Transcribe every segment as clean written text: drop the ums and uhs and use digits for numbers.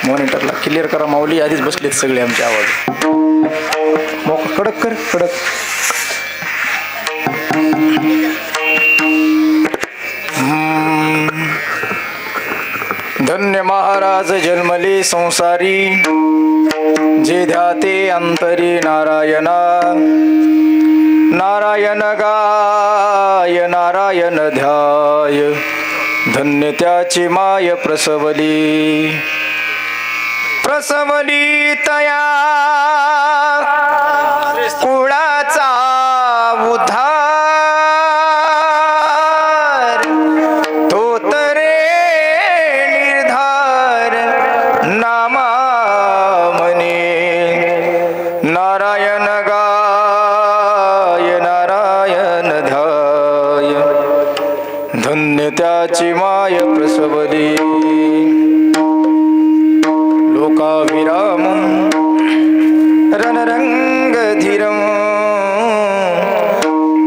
मॉनिटरला clear करा माऊली, आधीच बसलेत सगळे आमचे आवाज. मोका कडक कर कडक. धन्य महाराज जन्मले संसारी, जे ध्याते अंतरी नारायणा. नारायण गाय नारायण ध्याय, धन्य त्याची माय प्रसवली. प्रसवली तया कुळाचा उद्धार, तो तरे निर्धार नामा म्हणे. नारायण गाय नारायण ध्याय, धन्य त्याची माय प्रसवली. लोकाविरामं रणरंगधीरं,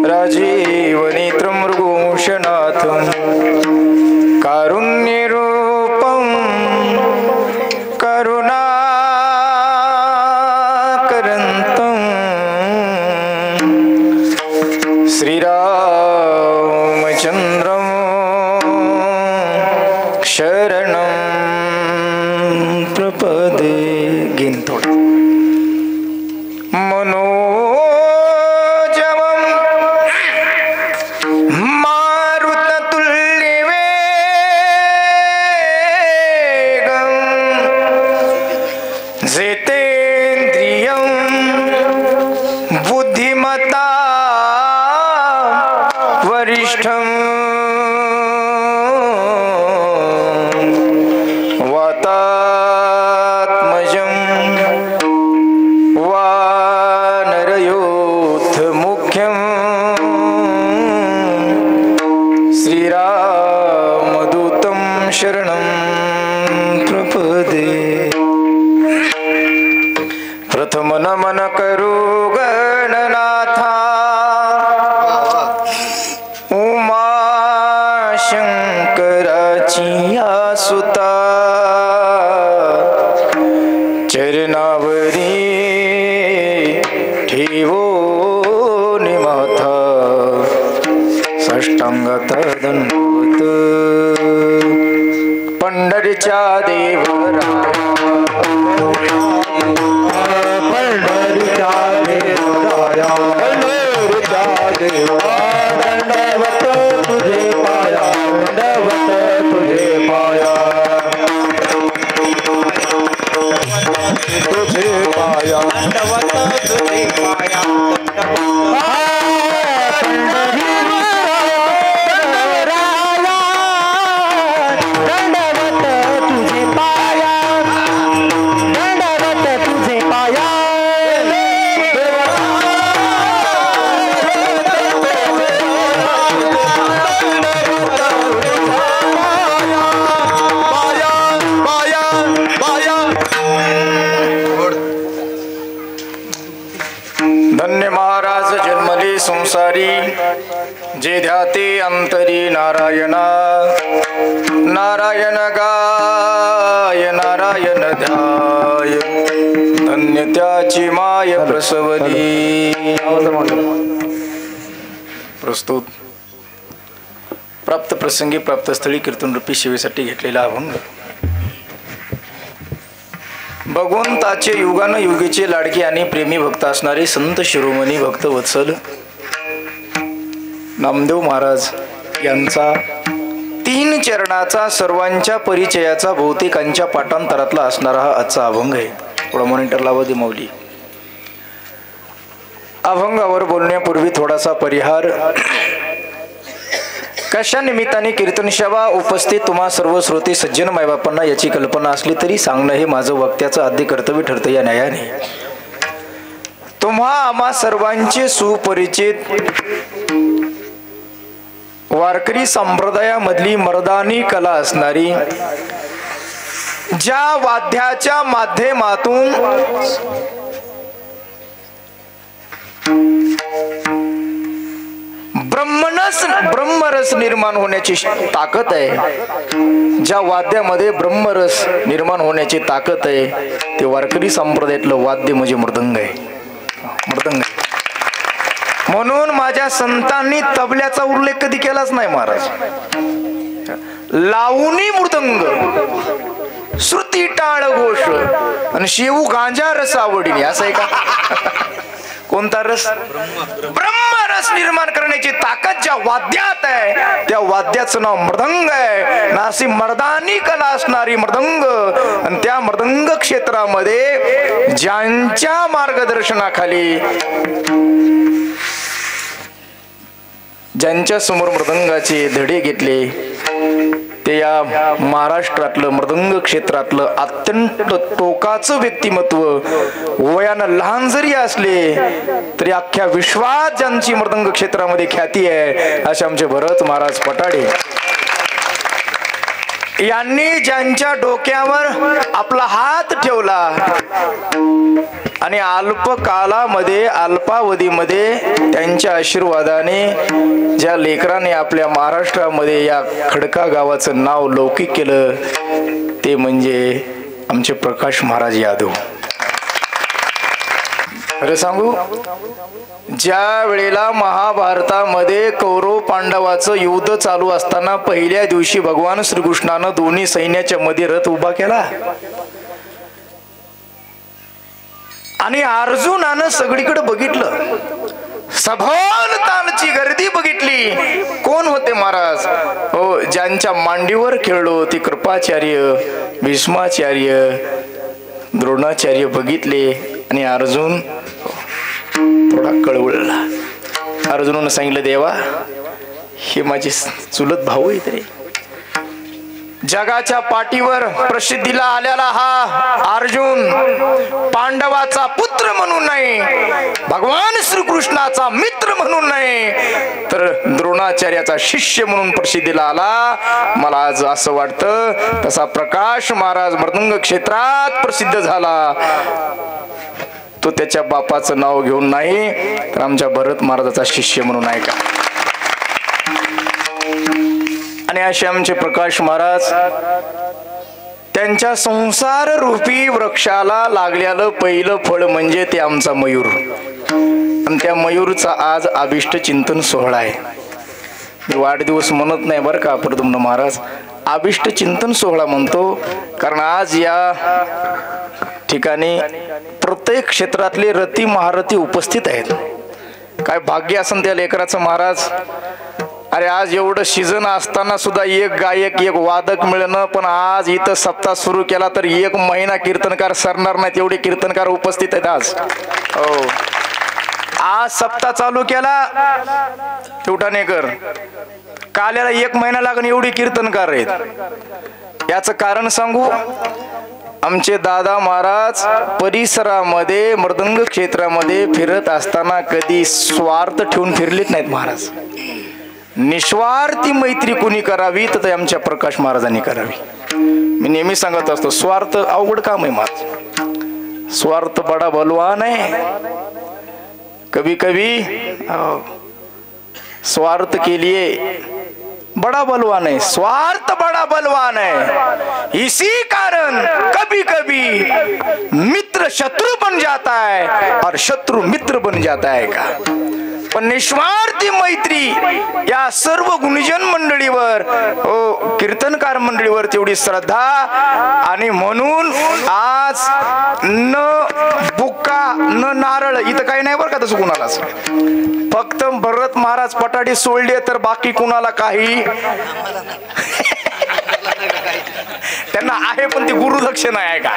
राजीवनेत्रं मृगोषनाथं. कारुण्यरूपं करुणाकरन्तं, श्रीरामचन्द्रं शरणं प्रपदे. घेन थोडं. मनोजवं मारुततुल्यवेगं, जितेन्द्रियं बुद्धिमता वरिष्ठं. वातात्मजं वानरयोद्धमुख्यं, श्रीरामदूतं शरणं प्रपदे. प्रथम नमन करू गणनाथा, उमाशंकराची आसुता. चरणावरी ठेवो निमाथा, साष्टांगात दंडवत. पंढरीच्या देवरा तुझे पाया दंडवत तुझे पाया धन्य महाराज जन्मले संसारी जे ध्याते अंतरी नारायणा नारायण गाय नारायण ध्याय धन्य त्याची माय प्रसवली प्रस्तुत प्राप्त प्रसंगी प्राप्त स्थळी कीर्तन रूपी सेवेसाठी घेतलेला अभंग भगवंताचे युगान युगीचे लाडके आणि प्रेमी भक्त असणारे संत शिरोमणी भक्त वत्सल नामदेव महाराज यांचा 3 चरणाचा सर्वांच्या परिचयाचा बहुतेकांच्या पाठांतरातला असणारा हा आजचा अभंग आहे. थोडा मॉनिटर लावा दे माऊली. अभंगावर बोलण्यापूर्वी थोडासा परिहार. कशा निमित्ताने कीर्तन सेवा उपस्थित तुम्हा सर्व श्रोते सज्जन मायबापांना याची कल्पना असली तरी सांगणं हे माझं वक्त्याचं आद्य कर्तव्य ठरतं या न्यायाने. तुम्हा आम्हा सर्वांचे सुपरिचित वारकरी संप्रदायामधली मर्दानी कला असणारी ज्या वाद्याच्या माध्यमातून ब्रह्मरस निर्माण होण्याची ताकद आहे, ज्या वाद्यामध्ये ब्रह्मरस निर्माण होण्याची ताकद आहे ते वारकरी संप्रदायातलं वाद्य म्हणजे मृदंग आहे. मृदंग आहे. म्हणून माझ्या संतांनी तबल्याचा उल्लेख कधी केलाच नाही महाराज. लावणी मृदंग, श्रुती टाळ घोष आणि शेऊ गांजा रस आवडीने असं आहे का? कोणता रस? ब्रह्मरस निर्माण करण्याची ताकद ज्या वाद्यात आहे त्या वाद्याचं नाव मृदंग आहे. नासी मर्दानी कला असणारी मृदंग आणि त्या मृदंग क्षेत्रामध्ये ज्यांच्या मार्गदर्शनाखाली ज्यांच्या समोर मृदंगाचे धडे घेतले ते या महाराष्ट्रातलं मृदंग क्षेत्रातलं अत्यंत टोकाचं व्यक्तिमत्व, वयानं लहान जरी असले तरी अख्ख्या विश्वात ज्यांची मृदंग क्षेत्रामध्ये ख्याती आहे असे आमचे भरत महाराज पटाडे यांनी ज्यांच्या डोक्यावर आपला हात ठेवला आणि अल्पकालामध्ये अल्पावधीमध्ये त्यांच्या आशीर्वादाने ज्या लेकराने आपल्या महाराष्ट्रामध्ये या खडका गावाचं नाव लौकिक केलं ते म्हणजे आमचे प्रकाश महाराज यादव. खरं सांगू, ज्या वेळेला महाभारतामध्ये कौरव पांडवाचं युद्ध चालू असताना पहिल्या दिवशी भगवान श्रीकृष्णानं दोन्ही सैन्याच्या मध्ये रथ उभा केला आणि अर्जुनानं सगळीकडे बघितलं, सभोवतालची गर्दी बघितली. कोण होते महाराज? हो, ज्यांच्या मांडीवर खेळलो ते कृपाचार्य, भीष्माचार्य, द्रोणाचार्य बघितले आणि अर्जुन थोडा कळवळला. अर्जुनानं सांगितलं, देवा हे माझे चुलत भाऊ आहेत रे. जगाच्या पाठीवर प्रसिद्धीला आलेला हा अर्जुन पांडवाचा पुत्र म्हणून नाही, भगवान श्रीकृष्णाचा मित्र म्हणून नाही, तर द्रोणाचार्याचा शिष्य म्हणून प्रसिद्धीला आला. मला आज असं वाटतं तसा प्रकाश महाराज मृदंग क्षेत्रात प्रसिद्ध झाला तो त्याच्या बापाचं नाव घेऊन नाही तर आमच्या भरत महाराजाचा शिष्य म्हणून आहे का? आणि असे आमचे प्रकाश महाराज त्यांच्या संसार रूपी वृक्षाला लागलेलं पहिलं फळ म्हणजे ते आमचा मयूर. आणि त्या मयूरचा आज अभिष्ट चिंतन सोहळा आहे. मी वाढदिवस म्हणत नाही बरं का प्रद्युम्न महाराज, अभिष्ट चिंतन सोहळा म्हणतो कारण आज या ठिकाणी प्रत्येक क्षेत्रातले रती महारथी उपस्थित आहेत. काय भाग्य असन त्या लेकराचं महाराज. अरे आज एवढं सीझन असताना सुद्धा एक गायक एक वादक मिळणं, पण आज इथं सप्ताह सुरू केला तर 1 महिना कीर्तनकार सरणार नाहीत एवढे कीर्तनकार उपस्थित आहेत आज. हो, आज सप्ताह चालू केला तेवढानेकर, काल्याला 1 महिना लागून एवढी कीर्तनकार आहेत. याचं कारण सांगू, आमचे दादा महाराज परिसरामध्ये मृदंग क्षेत्रामध्ये फिरत असताना कधी स्वार्थ ठेवून फिरलेत नाहीत महाराज. निस्वार्थी मैत्री कोणी करावी तर आमच्या प्रकाश महाराजांनी करावी. मी नेहमी सांगत असतो, स्वार्थ अवघड काम आहे महाराज, स्वार्थ बडा बलवान है. कभी कभी स्वार्थ के लिए बड़ा बलवान है, स्वार्थ बड़ा बलवान है. इसी कारण कभी कभी मित्र शत्रु बन जाता है और शत्रु मित्र बन जाता है का. पण निस्वार्थी मैत्री या सर्व गुणजन मंडळीवर, हो कीर्तनकार मंडळीवर तेवढी श्रद्धा, आणि म्हणून आज न बुक्का न नारळ इथं काही नाही बरं का तसं कुणालाच. फक्त भरत महाराज पटाडी सोडले तर बाकी कुणाला काही त्यांना आहे, पण ती गुरुदक्षिणा आहे का.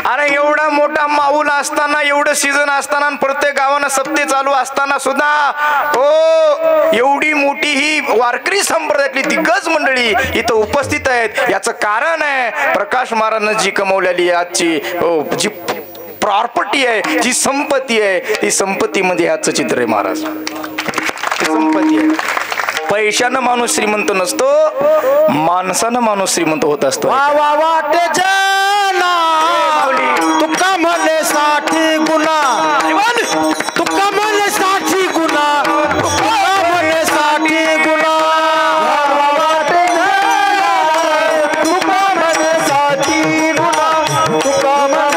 अरे एवढा मोठा माऊल असताना, एवढं सीझन असताना, प्रत्येक गावानं सप्ते चालू असताना सुद्धा हो एवढी मोठी ही वारकरी संप्रदायातली दिग्गज मंडळी इथं उपस्थित आहेत. याचं कारण आहे प्रकाश महाराजांनी जी कमवलेली आजची हो जी प्रॉपर्टी आहे, जी संपत्ती आहे, ती संपत्तीमध्ये ह्याचं चित्र आहे महाराज. संपत्ती आहे. पैशानं माणूस श्रीमंत नसतो, माणसानं माणूस श्रीमंत होत असतो. तुका म्हणे 60 गुना, तुका म्हणे 60 गुना, तुका म्हणे 60 गुना, तुका म्हणे 60 गुना, तुका म्हणे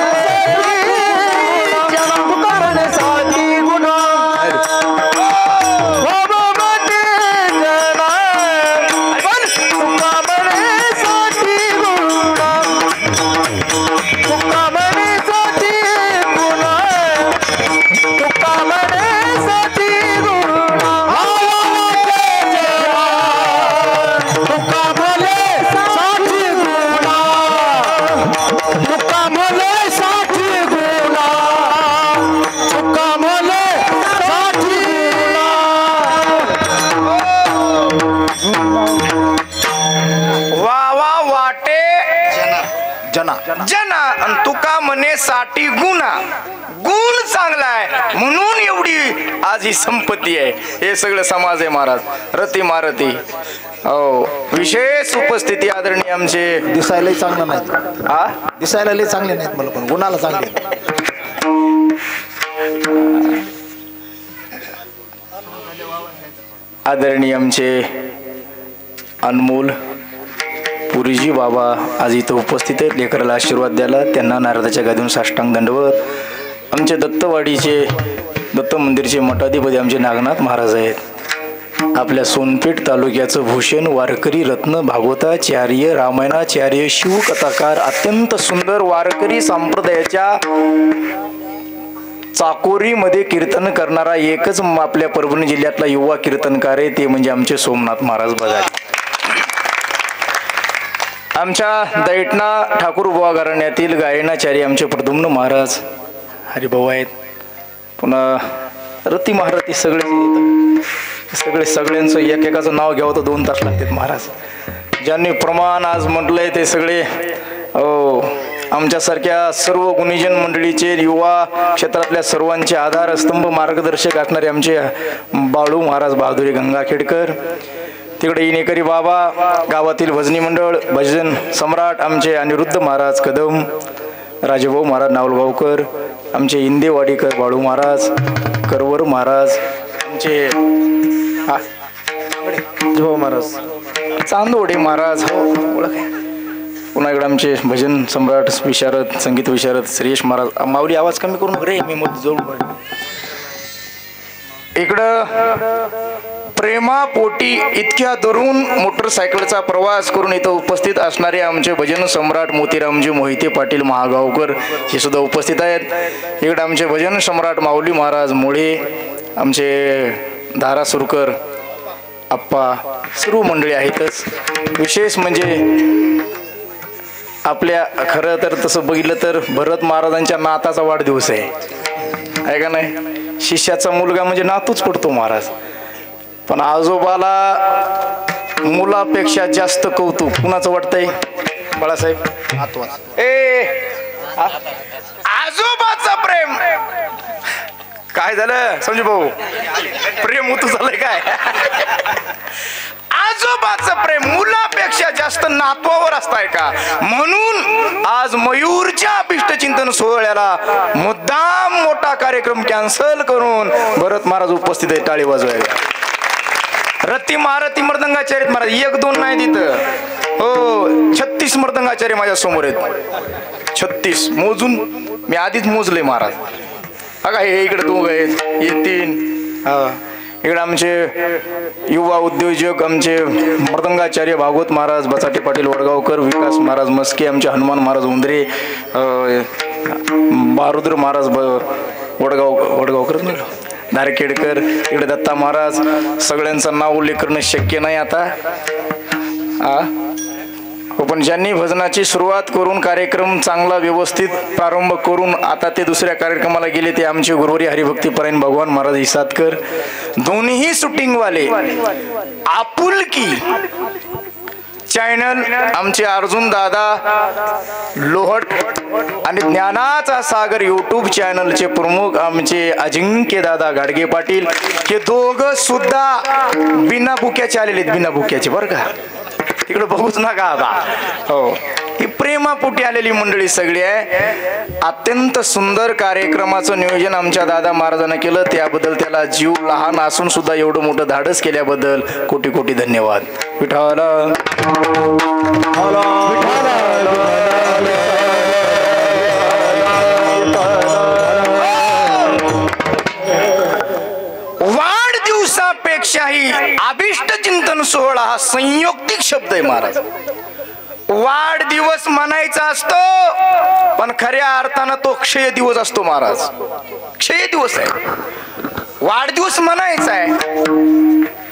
60 गुना. जना आणि तुका म्हणे 60 गुना. गुण चांगला आहे म्हणून एवढी आज ही संपत्ती आहे. हे सगळं समाज आहे महाराज. रती मारती हो विशेष उपस्थिती आदरणीय आमचे. दिसायलाही चांगलं नाहीत, हा दिसायला लई चांगले नाहीत मला, पण गुणाला चांगले. आदरणीय आमचे अनमोल पुरीजी बाबा आज इथं उपस्थित आहेत. लेकराला आशीर्वाद द्यायला त्यांना नारदाच्या गादीतून साष्टांग दंडवत. आमचे दत्तवाडीचे दत्त मंदिरचे मठाधिपती आमचे नागनाथ महाराज आहेत. आपल्या सोनपेठ तालुक्याचं भूषण वारकरी रत्न भागवताचार्य रामायणाचार्य शिवकथाकार अत्यंत सुंदर वारकरी संप्रदायाच्या चाकोरीमध्ये कीर्तन करणारा एकच आपल्या परभणी जिल्ह्यातला युवा कीर्तनकार आहे, ते म्हणजे आमचे सोमनाथ महाराज बघाले. आमच्या दैठणा ठाकूरबुवा घराण्यातील गायनाचार्य आमचे प्रद्युम्न महाराज हरिभाऊ आहेत. पुन्हा रती महारथी सगळ्यांचं एकेकाचं नाव घ्यावं तर 2 तास लागतात महाराज. ज्यांनी प्रमाण आज म्हटलंय ते सगळे आमच्यासारख्या सर्व गुणीजन मंडळीचे युवा क्षेत्रातल्या सर्वांचे आधारस्तंभ मार्गदर्शक असणारे आमचे बाळू महाराज बहादुरी गंगाखेडकर. तिकडे इनेकरी बाबा गावातील भजनी मंडळ भजन सम्राट आमचे अनिरुद्ध महाराज कदम, राजेभाऊ महाराज नावलगावकर, आमचे इंदेवाडीकर बाळू महाराज, करवर महाराज, आमचे महाराज चांदोडे महाराज हो ओळख आहे. पुन्हा इकडे आमचे भजन सम्राट विशारद संगीत विशारद श्रेयश महाराज. माऊली आवाज कमी करून रे मी मत जोडून. इकडं प्रेमापोटी इतक्या दुरून मोटरसायकलचा प्रवास करून इथं उपस्थित असणारे आमचे भजन सम्राट मोतीरामजी मोहिते पाटील महागावकर हे सुद्धा उपस्थित आहेत. इकडे आमचे भजन सम्राट माऊली महाराज मुळे, आमचे धारासुरकर आप्पा सर्व मंडळी आहेतच. विशेष म्हणजे आपल्या खरं तर तसं बघितलं तर भरत महाराजांच्या नाताचा वाढदिवस आहे का नाही. शिष्याचा मुलगा म्हणजे नातूच पडतो महाराज. पण आजोबाला मुलापेक्षा जास्त कौतुक कुणाचं वाटतंय बाळासाहेब? आजोबाचं प्रेम काय झालं संजू भाऊ? प्रेम उतू झालंय काय? आजोबाचं प्रेम मुलापेक्षा जास्त नातवावर असताय का? म्हणून आज मयूरच्या अभिष्टचिंतन सोहळ्याला मुद्दाम मोठा कार्यक्रम कॅन्सल करून भरत महाराज उपस्थित आहे. टाळी वाजवायला. रती महारती मृदंगाचार्य महाराज 1-2 नाही तिथं. हो 36 मृदंगाचार्य माझ्या समोर आहेत. 36 मोजून मी आधीच मोजले महाराज. अगा हे इकडे 2 आहेत, हे 3. इकडे आमचे युवा उद्योजक आमचे मृदंगाचार्य भागवत महाराज, बचाटे पाटील वडगावकर, विकास महाराज मस्के, आमचे हनुमान महाराज उंदरे, बारुद्र महाराज वडगावकर धारखेडकर, इकडे दत्ता महाराज. सगळ्यांचं नाव उल्लेख करणं शक्य नाही आता. पण ज्यांनी भजनाची सुरुवात करून कार्यक्रम चांगला व्यवस्थित प्रारंभ करून आता ते दुसऱ्या कार्यक्रमाला गेले ते आमचे गुरुवारी हरिभक्तीपरायण भगवान महाराज इसादकर. दोन्ही शूटिंगवाले आपुलकी चॅनल आमचे अर्जुन दादा लोहट आणि ज्ञानाचा सागर यूट्यूब चॅनलचे प्रमुख आमचे अजिंक्य दादा गाडगे पाटील. हे दोघं सुद्धा बिना बुक्याचे आलेले आहेत. बिना बुक्याचे बरं का, तिकडे बघूच नका आता. हो ही प्रेमापोटी आलेली मंडळी सगळी आहे. अत्यंत सुंदर कार्यक्रमाचं नियोजन आमच्या दादा महाराजांना केलं. त्याबद्दल त्याला जीव लहान असून सुद्धा एवढं मोठं धाडस केल्याबद्दल कोटी कोटी धन्यवाद. विठाला वाढदिवसापेक्षाही अभिष्ट चिंतन सोहळा हा संयोक्तिक शब्द आहे महाराज. वाढदिवस म्हणायचा असतो पण खऱ्या अर्थानं तो क्षय दिवस असतो महाराज. क्षय दिवस आहे. वाढदिवस म्हणायचा आहे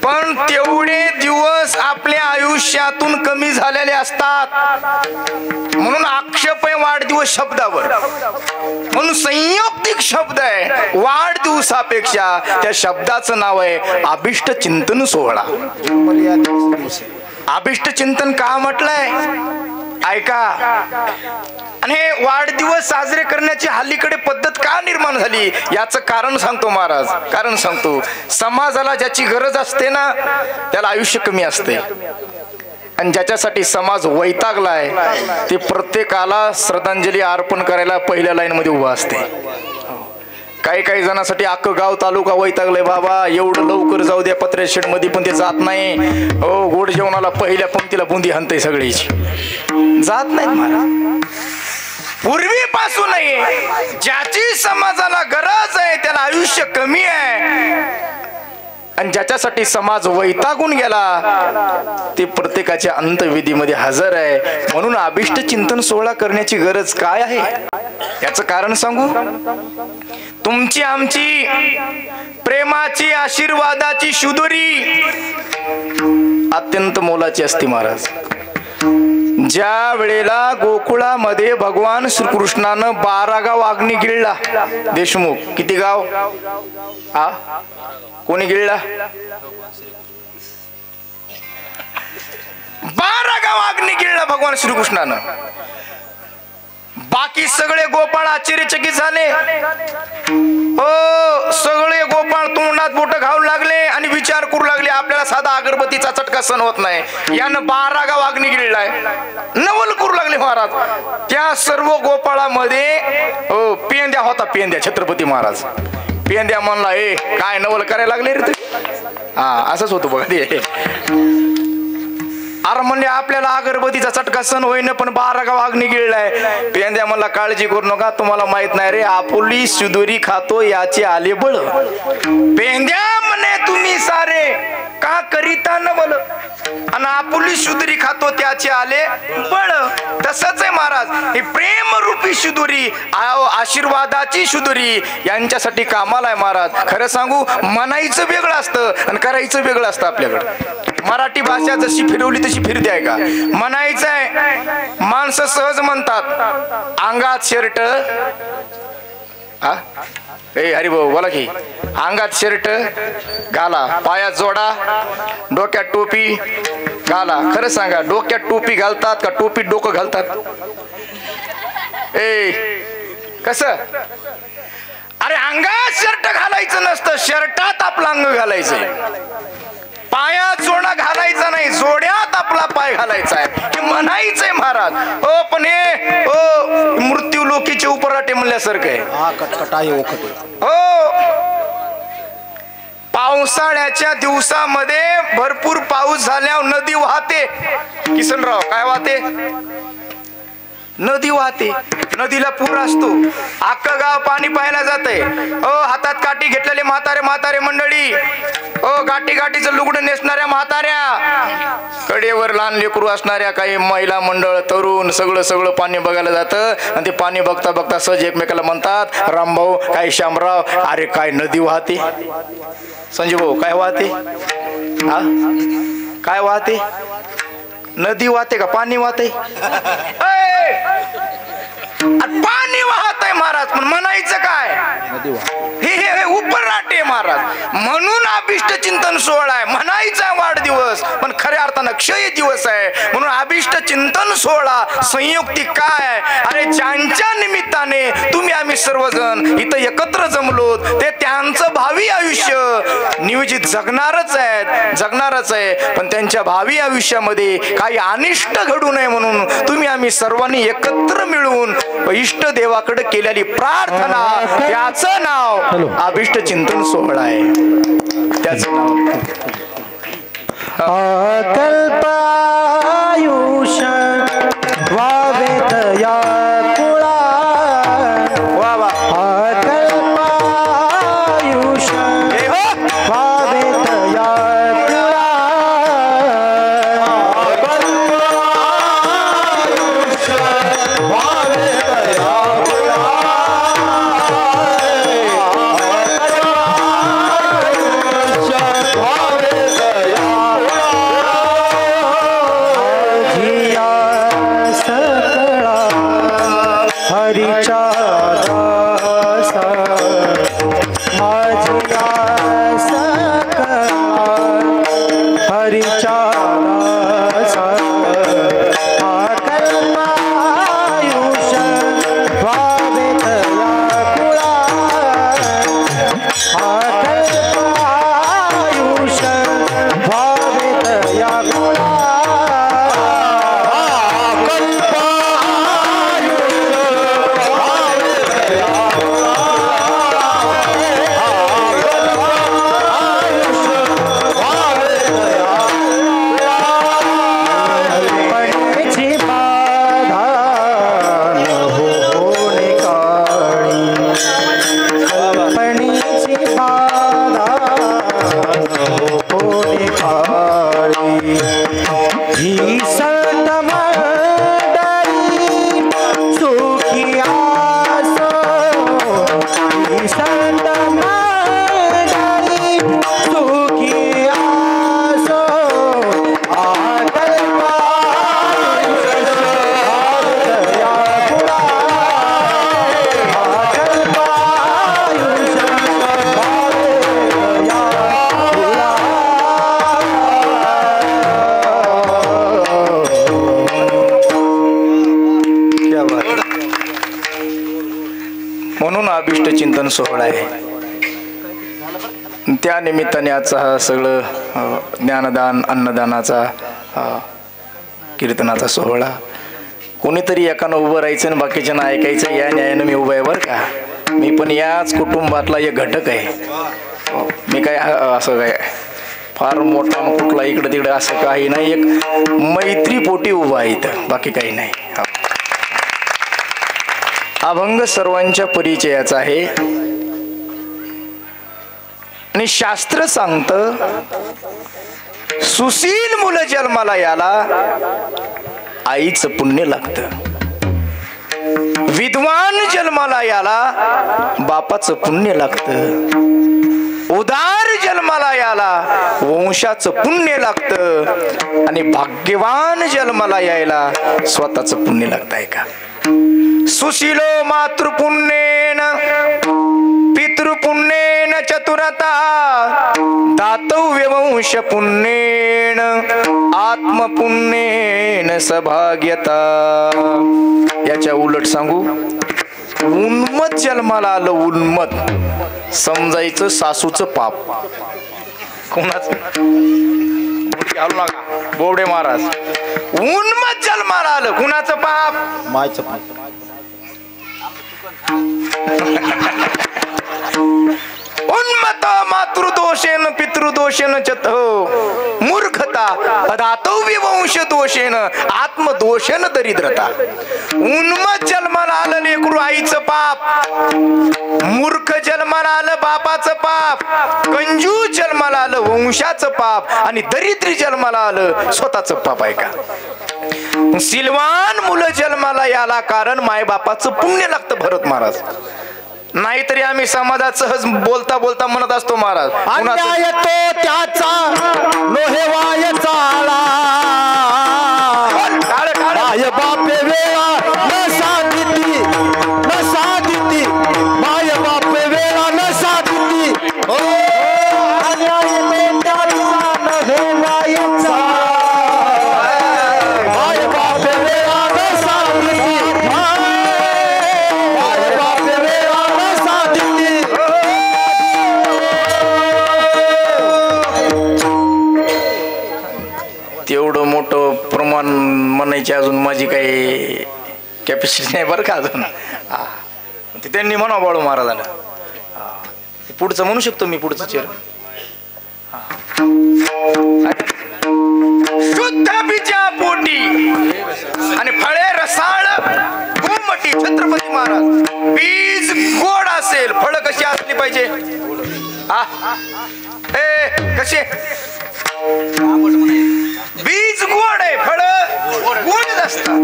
पण तेवढे दिवस आपल्या आयुष्यातून कमी झालेले असतात. म्हणून आक्षेप आहे वाढदिवस शब्दावर. म्हणून संयोक्तिक शब्द आहे. वाढदिवसापेक्षा त्या शब्दाचं नाव आहे अभिष्ट चिंतन सोहळा. अभिष्ट चिंतन का म्हटलंय ऐका. आणि हे वाढदिवस साजरे करण्याची हल्लीकडे पद्धत का निर्माण झाली याचं कारण सांगतो महाराज. कारण सांगतो. समाजाला ज्याची गरज असते ना त्याला आयुष्य कमी असते आणि ज्याच्यासाठी समाज वैतागलाय ते प्रत्येकाला श्रद्धांजली अर्पण करायला पहिल्या लाईन मध्ये उभा असते. काही जणांसाठी अख्खं गाव तालुका वैतागलंय. बाबा एवढं लवकर जाऊ द्या पत्र्या शेड मध्ये पण ते जात नाही. हो गोड जेवणाला पहिल्या पंक्तीला बुंदी हाणते सगळीची जात नाही महाराज. पूर्वीपासूनही ज्याची समाजाला गरज आहे त्याला आयुष्य कमी आहे आणि ज्याच्यासाठी समाज वैतागून गेला ते प्रत्येकाच्या अंतविधीमध्ये हजर आहे. म्हणून अभिष्ट चिंतन सोहळा करण्याची गरज काय आहे याचं कारण सांगू. तुमची आमची प्रेमाची आशीर्वादाची शुदुरी अत्यंत मोलाची असते महाराज. ज्या वेळेला गोकुळामध्ये भगवान श्रीकृष्णानं 12 गाव अग्नी गिळला. देशमुख किती गाव कोणी गिळला? 12 गाव अग्नी गिळला भगवान श्रीकृष्णानं. बाकी सगळे गोपाळ आश्चर्यचकित झाले. हो सगळे गोपाळ तोंडात बोट घालू लागले आणि विचार करू लागले आपल्याला साधा अगरबत्तीचा चटका सहन होत नाही. यानं 12 गाव अग्नी गिळलाय. नवल करू लागले महाराज. त्या सर्व गोपाळामध्ये पेंद्या होता. पेंद्या छत्रपती महाराज पेंद्या म्हणला ए काय नवल करायला लागले रे ते. असंच होतं बघा ते. अरे म्हणजे आपल्याला अगरबत्तीचा चटका सण होईन पण 12 गाव अग्नी गिळलाय. पेंद्या म्हणला काळजी करू नका तुम्हाला माहित नाही रे आपुली सुदुरी खातो याचे आले बळ. पेंद्या म्हणे तुम्ही सारे का करीता न बल. आणि आपुली शुदुरी खातो त्याचे आले बळ. तसंच आहे महाराज, ही प्रेम रूपी शुदुरी, आशीर्वादाची शुदुरी यांच्यासाठी कामाला आहे महाराज. खरं सांगू, म्हणायचं वेगळं असतं आणि करायचं वेगळं असतं. आपल्याकडं मराठी भाषा जशी फिरवली तशी फिरते आहे का. म्हणायचंय, माणसं सहज म्हणतात अंगात शर्ट, हा ए हरिभाऊ बोला की, अंगात शर्ट घाला, पायात जोडा, डोक्यात टोपी घाला. खरं सांगा, डोक्यात टोपी घालतात का टोपीत डोकं घालतात? ए कस? अरे अंगात शर्ट घालायचं नसतं, शर्टात आपलं अंग घालायचंय. पायात जोडा घालायचा नाही, जोड्यात आपला पाय घालायचा आहे. हे म्हणायचंय महाराज. हो पण हे हो मृत्यू लोकीचे उपराटे म्हणल्यासारखं आहे. हा कटकट आहे ओखट. हो, पावसाळ्याच्या दिवसामध्ये भरपूर पाऊस झाल्यावर नदी वाहते. किसनराव काय वाहते? नदी वाहते. नदीला पूर असतो, अख्खं गाव पाणी पाहायला जाते. हातात काठी घेतलेले म्हातारे मंडळी, गाठी गाठीचं लुगडं नेसणाऱ्या म्हाताऱ्या, कडेवर लहान लेकरू असणाऱ्या काही महिला मंडळ, तरुण, सगळं पाणी बघायला जातं. आणि ते पाणी बघता बघता सहज एकमेकाला म्हणतात, रामभाऊ काय श्यामराव, अरे काय नदी वाहते. संजय भाऊ काय वाहते? हा काय वाहते? नदी वाहते का पाणी वाहते? पाणी वाहत आहे महाराज, पण म्हणायचं काय? हे उपराटे महाराज. म्हणून अभिष्ट चिंतन सोहळा आहे. म्हणायचा वाढदिवस पण खऱ्या अर्थानं क्षय दिवस आहे. म्हणून अभिष्ट चिंतन सोहळा संयुक्तिक काय? अरे ज्यांच्या निमित्ताने तुम्ही आम्ही सर्वजण इथं एकत्र जमलो, ते त्यांचं भावी आयुष्य नियोजित जगणारच आहे. पण त्यांच्या भावी आयुष्यामध्ये काही अनिष्ट घडू नये म्हणून तुम्ही आम्ही सर्वांनी एकत्र मिळून इष्ट देवाकडे केलेली प्रार्थना, त्याचं नाव अभिष्ट चिंतन सोहळा आहे. त्याचं नाव कल्पायुष वावेत या कुळा. वा वा. कल्पायुष वावेत या कुळा. अभिष्ट चिंतन सोहळा आहे. त्या निमित्ताने आजचा हा सगळं ज्ञानदान अन्नदानाचा कीर्तनाचा सोहळा. कोणीतरी एकानं उभं राहायचं आणि बाकीच्यानं ऐकायचं, या न्यायानं मी उभं आहे बरं का. मी पण याच कुटुंबातला एक घटक आहे. मी काय असं काय फार मोठा कुठला इकडं तिकडं असं काही नाही, एक मैत्रीपोटी उभा आहे इथं, बाकी काही नाही. अभंग सर्वांच्या परिचयाचा आहे आणि शास्त्र सांगतं सुशील मुलं जन्माला याला आईचं पुण्य लागतं, विद्वान जन्माला याला बापाचं पुण्य लागतं, उदार जन्माला याला वंशाचं पुण्य लागतं आणि भाग्यवान जन्माला यायला स्वतःचं पुण्य लागतंय का? सुशीलो मातृपुण्येन पितृपुण्येन चतुरता दातव्य वंश पुण्येन आत्मपुण्येन सभाग्यता. याच्या उलट सांगू, उन्मत जन्माला आलं, उन्मत समजायचं सासूचं पाप. कोणाचं? घालू नका बोबडे महाराज. उन्मत जन्माला आलं, कुणाचं पाप? मायचं पाप. उन्मत मातृदोषेन पितृदोषेन चत मूर्खता दातव्य वंश दोषेन आत्मदोषेन दरिद्रता. उन्मत जन्माला आलं लेकरू, आईचं पाप. मूर्ख जन्माला आलं, बापाचं पाप. कंजूस जन्माला आलं, वंशाचं पाप. आणि दरिद्री जन्माला आलं, स्वतःचं पाप. आहे का? सिलवान मुलं जन्माला याला कारण मायबापाचं पुण्य लागतं भरत महाराज. नाहीतरी आम्ही समाजात सहज बोलता बोलता म्हणत असतो महाराज, अन्याय तो त्याचा लोहेवाय चाला, माय बापे वेळा न साधिती, न साधिती, माय बापे वेळा न साधिती. अन्याय तो त्याचा लोहेवाय चाला, माय बापे वेळा न साधिती, माय बापे वेळा न साधिती. तेवढं मोठं प्रमाण म्हणायची अजून माझी काही कॅपॅसिटी नाही बरं का अजून. ते त्यांनी म्हणा बाळू महाराजांना. पुढचं म्हणू शकतो मी, पुढचं चेर शुद्ध बीजा पोटी आणि फळे रसाळ गोमटी. छत्रपती महाराज, बीज गोड असेल, फळ कशी असली पाहिजे? कसे? बीज गोड आहे, फळ गोड असतात.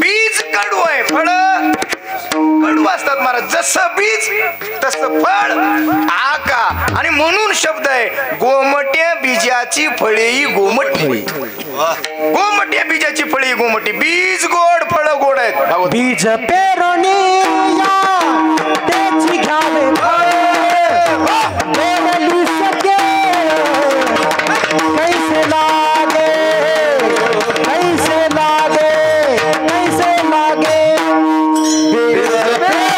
बीज कडू आहे, फळ कडू असतात महाराज. जसं बीज तसं फळ. आका आणि म्हणून शब्द आहे, गोमट्या बीजाची फळेही गोमटी. गोमट्या बीजाची फळी गोमटी. बीज गोड, फळ गोड आहेत. बीज पेरणी त्याची घ्यावे बोलली सके, कैसे लागे, कैसे लागे, कैसे लागे. बीज पेरणी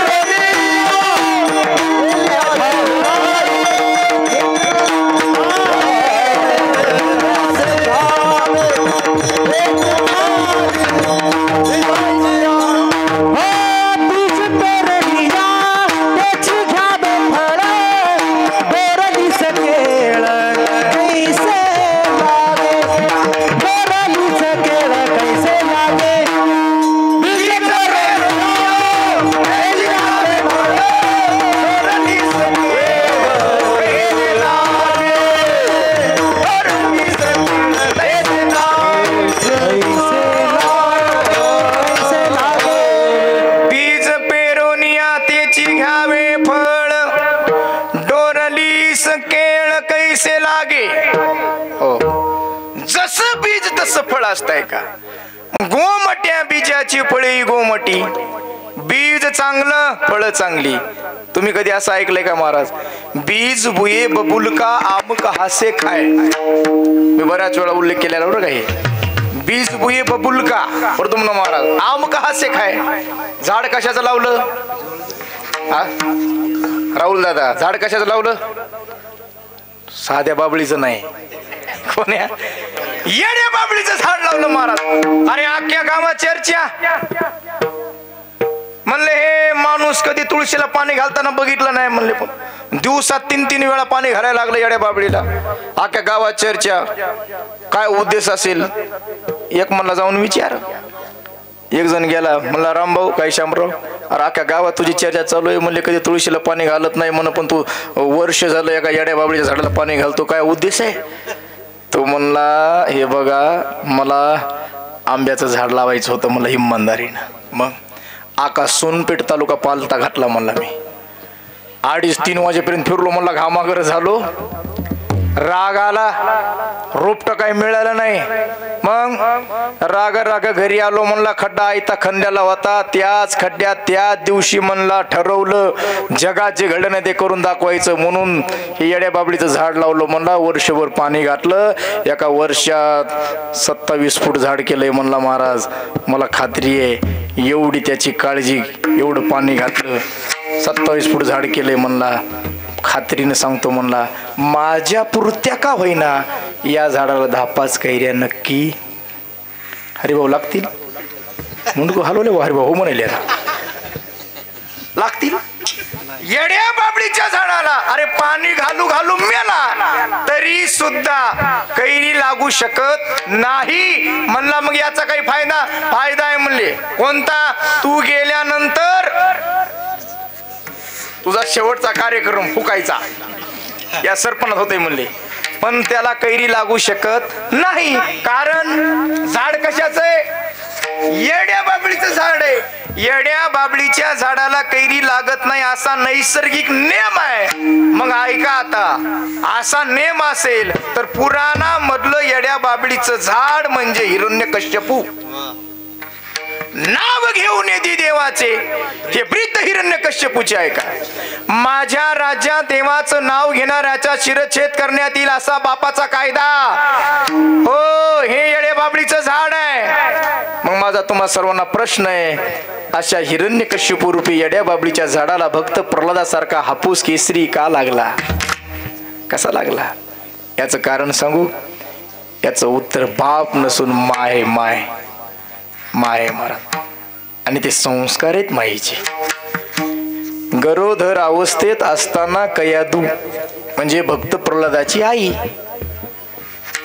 फळ असतंय का? गोमट्या बीजाची फळी गोमटी. बीज चांगलं, फळ चांगली. तुम्ही कधी असं ऐकलंय का महाराज? बीज बुये बबुलका आमक हासे खाय. मी बऱ्याच वेळा उल्लेख केलेला बरं का हे. बीज बुये बबुलका प्रथम महाराज आमक हासे खाय. झाड कशाचं लावलं? राहुल दादा, झाड कशाचं लावलं? साध्या बाबळीचं नाही. कोण या? येड्या बाबळीचं झाड लावलं महाराज. अरे अख्ख्या गावात चर्चा. म्हणले हे माणूस कधी तुळशीला पाणी घालताना बघितलं नाही म्हणले, पण दिवसात 3-3 वेळा पाणी घालायला लागलं येड्या बाबळीला. अख्ख्या गावात चर्चा. काय उद्देश असेल? एक म्हणला जाऊन विचार. एक जण गेला, म्हणला रामभाऊ काय शामराव, अरे अख्ख्या गावात तुझी चर्चा चालू आहे म्हणले, कधी तुळशीला पाणी घालत नाही म्हण, पण तू वर्ष झालं एका येड्या बाबळीच्या झाडाला पाणी घालतो, काय उद्देश आहे? तो म्हणला हे बघा मला आंब्याचं झाड लावायचं होतं मला इमानदारीनं. मग आकाश सोनपेठ तालुका पालता घातला म्हणला मी. 2:30-3 वाजेपर्यंत फिरलो म्हणला घामागर झालो. राग आला रोपट काही मिळालं नाही. मग राग घरी आलो म्हणला खड्डा आयता खंड्याला होता. त्याच खड्ड्यात त्याच दिवशी म्हणला ठरवलं जगात जे घडलं नाही ते करून दाखवायचं म्हणून हे येड्या बाबडीचं झाड लावलं म्हणला. वर्षभर पाणी घातलं. एका वर्षात 27 फूट झाड केलंय म्हणला महाराज. मला खात्री आहे एवढी त्याची काळजी एवढं पाणी घातलं 27 फूट झाड केलंय म्हणला. खात्रीने सांगतो म्हणला माझ्या पुरत्या का होईना या झाडाला 10-5 कैऱ्या नक्की हरिभाऊ लागतील. मुंडको हलवले हरिभाऊ हो म्हणाले लागतील. येड्या बाबडीच्या झाडाला अरे पाणी घालू घालू मेला तरी सुद्धा कैरी लागू शकत नाही म्हणला. मग याचा काही फायदा आहे म्हणले. कोणता? तू गेल्यानंतर तुझा शेवटचा कार्यक्रम फुकायचा या सरपणात होते म्हणले. पण त्याला कैरी लागू शकत नाही कारण झाड कशाचं आहे? येड्या बाबळीचं झाड आहे. येड्या बाबळीच्या झाडाला कैरी लागत नाही असा नैसर्गिक नेम आहे. मग ऐका आता असा नेम असेल तर पुराणामधलं येड्या बाबळीचं झाड म्हणजे हिरण्यकश्यपू नाव घेऊन येते देवाचे. हे वृद्ध हिरण्यकश्यपूचे आहे का? माझ्या राज्यात देवाचं नाव घेणाऱ्याचा शिरच्छेद करण्यात येईल असा बापाचा कायदा. हो हे येड्या बाबडीचं झाड आहे. मग माझा तुम्हा सर्वांना प्रश्न आहे अशा हिरण्यकश्यपू रूपी येड्या बाबडीच्या झाडाला भक्त प्रल्हादासारखा हापूस केसरी का लागला? कसा लागला? याचं कारण सांगू. याचं उत्तर बाप नसून माय माय माय महाराज आणि ते संस्कार आहेत माईचे. गरोदर अवस्थेत असताना कयादू म्हणजे भक्त प्रल्हादाची आई.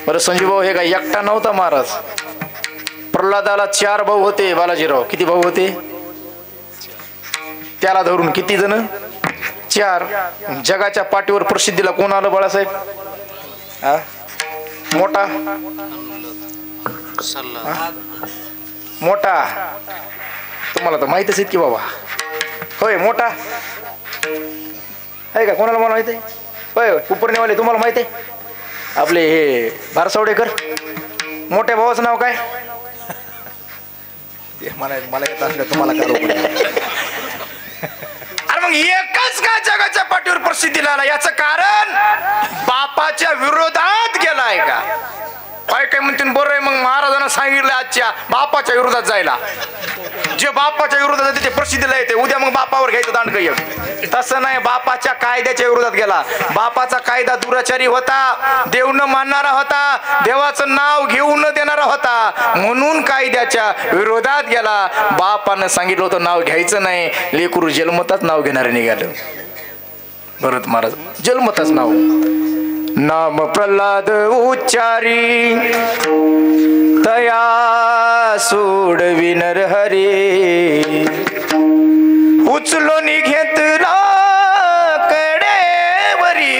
बरं संजू भाऊ हे काय एकटा नव्हता महाराज. प्रल्हादाला 4 भाऊ होते. बालाजीराव किती भाऊ होते? त्याला धरून किती जण? 4. जगाच्या पाठीवर प्रसिद्धीला कोण आलं बाळासाहेब? मोठा मोठा तुम्हाला तर माहितच आहेत की बाबा. होय मोठा आहे का? कोणाला मला माहित आहे? होय उपरणेवाले तुम्हाला माहित आहे? आपले हे भारसावडेकर मोठ्या भावाचं नाव काय? मला येत असलं तुम्हाला अरे मग एकच का जगाच्या पाठीवर प्रसिद्धीला आला? याचं कारण बापाच्या विरोधात गेलाय का? काय म्हणते बरं आहे. मग महाराजांना सांगितलं आजच्या बापाच्या विरोधात जायला. जे बापाच्या विरोधात ते प्रसिद्धीला येते उद्या मग बापावर घ्यायचं दांड काही. तसं नाही. बापाच्या कायद्याच्या विरोधात गेला. बापाचा कायदा दुराचारी होता. देव न मानणारा होता. देवाचं नाव घेऊ न देणारा होता. म्हणून कायद्याच्या विरोधात गेला. बापानं सांगितलं होतं नाव घ्यायचं नाही. लेकरू जन्मताच नाव घेणारे निघालं. भरत महाराज जन्मताच नाव. नाम प्रल्हाद उच्चारी तया सोडवी नर हरे उचलो घेतला कडेवरी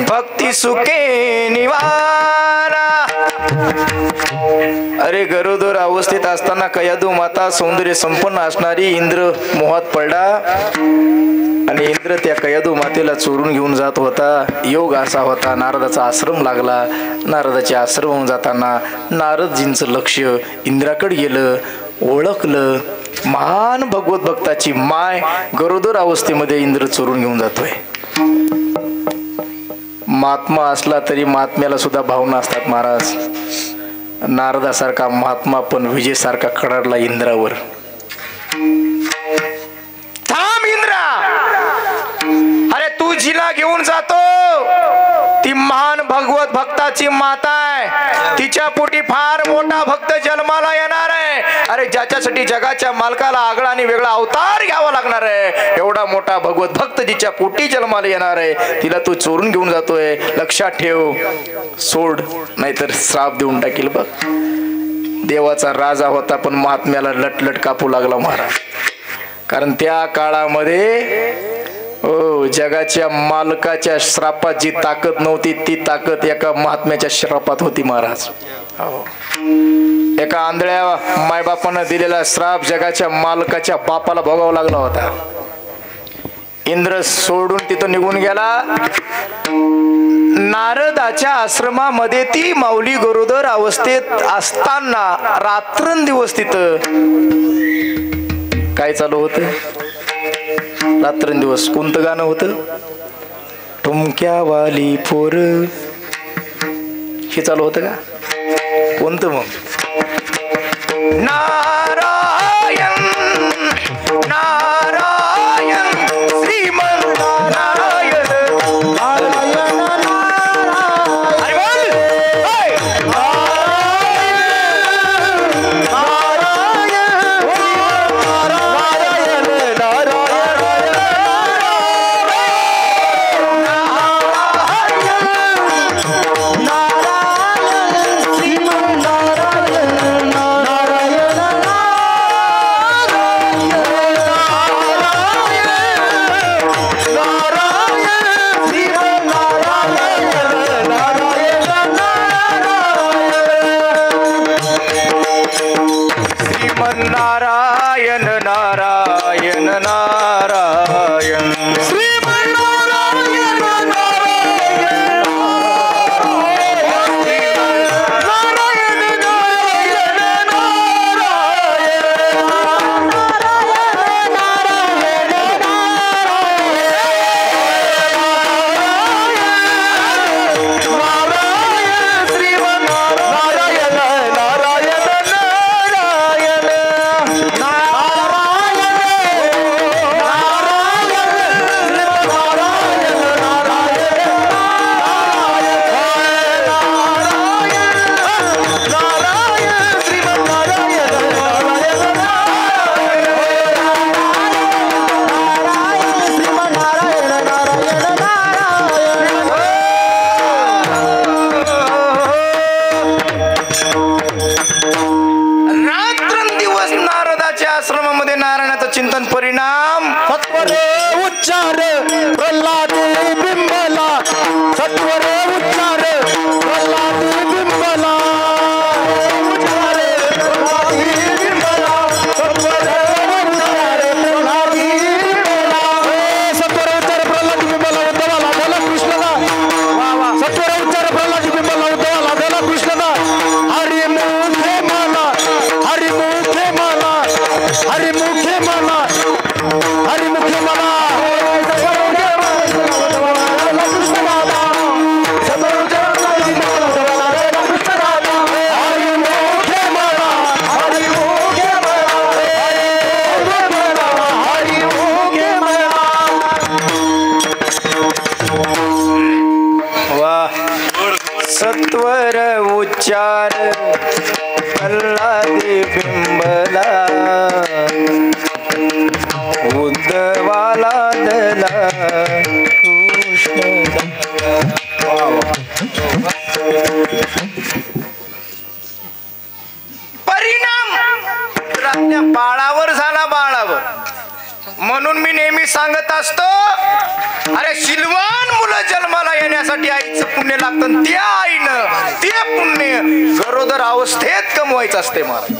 भक्ती सुखे निवारा. अरे गरोदर अवस्थेत असताना कयादू माता सौंदर्य संपन्न असणारी इंद्र मोहात पडला आणि इंद्र त्या कयादू मातेला चोरून घेऊन जात होता. योग असा होता नारदाचा आश्रम लागला. नारदाचे आश्रम जाताना नारदजींचं लक्ष इंद्राकडे गेलं. ओळखलं महान भगवत भक्ताची माय गरोदर अवस्थेमध्ये इंद्र चोरून घेऊन जातोय. महात्मा असला तरी महात्म्याला सुद्धा भावना असतात महाराज. नारदासारखा महात्मा पण विजयसारखा खडरला इंद्रावर. थांब इंद्रा. अरे तू जिला घेऊन जातो ती महान भगवत भक्ताची माता आहे. तिच्या पोटी फार मोठा भक्त जन्माला येणार आहे. अरे ज्याच्यासाठी जगाच्या मालकाला आगळा आणि वेगळा अवतार घ्यावा लागणार आहे एवढा मोठा भगवत भक्त जिच्या पोटी जन्माला येणार आहे. तिला तू चोरून घेऊन जातोय. लक्षात ठेव. सोड नाहीतर श्राप देऊन टाकील बघ. देवाचा राजा होता पण महात्म्याला लटलट कापू लागला महाराज. कारण त्या काळामध्ये हो, जगाच्या मालकाच्या श्रापात जी ताकद नव्हती ती ताकद एका महात्म्याच्या श्रापात होती महाराज. हो, एका आंधळ्या मायबापानं दिलेला श्राप जगाच्या मालकाच्या बापाला भोगावा लागला होता. इंद्र सोडून तिथं निघून गेला. नारदाच्या आश्रमामध्ये ती माऊली गरोदर अवस्थेत असताना रात्रंदिवस तिथं काय चालू होतं? रात्रंदिवस कोणतं गाणं होतं? ठुमक्यावाली पोर हे चालू होतं का? कोणतं मग? नारायण नारायण श्रीमन नारायण नारायण अरे बोल नारायण नारायण नारायण श्रीमन नारायण नारायण नारायण आश्रमामध्ये नारायणाचं चिंतन परिणाम सत्वरे उच्चार प्रल्हादी बिंबला सत्वरे उच्चार प्रल्हादी बिंबला सत्वर उच्चार प्रल्हादी बिंबला उद्धवाला दला कृष्ण परिणाम आपल्या बाळावर झाला बाळावर. म्हणून मी नेहमी सांगत असतो, अरे शिलवान मुलं जन्माला येण्यासाठी आईचं पुण्य लागतं. त्या आईनं ते पुण्य गरोदर अवस्थेत कमवायचं असते मला.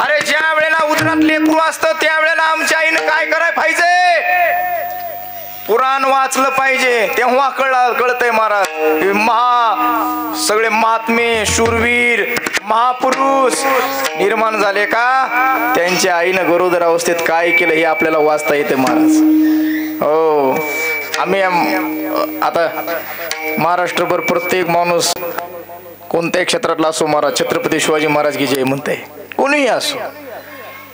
अरे ज्या वेळेला उदरात लेकरू असतं त्यावेळेला आमच्या आईनं काय करायला पाहिजे? पुराण वाचलं पाहिजे. तेव्हा कळतंय महाराज सगळे महात्मे शूरवीर महापुरुष निर्माण झाले का त्यांच्या आईनं गरोदर अवस्थेत काय केलं हे आपल्याला वाचता येते महाराज. हो, आम्ही आता महाराष्ट्रभर प्रत्येक माणूस कोणत्याही क्षेत्रातला असो महाराज छत्रपती शिवाजी महाराज की जय म्हणते, कोणीही असो.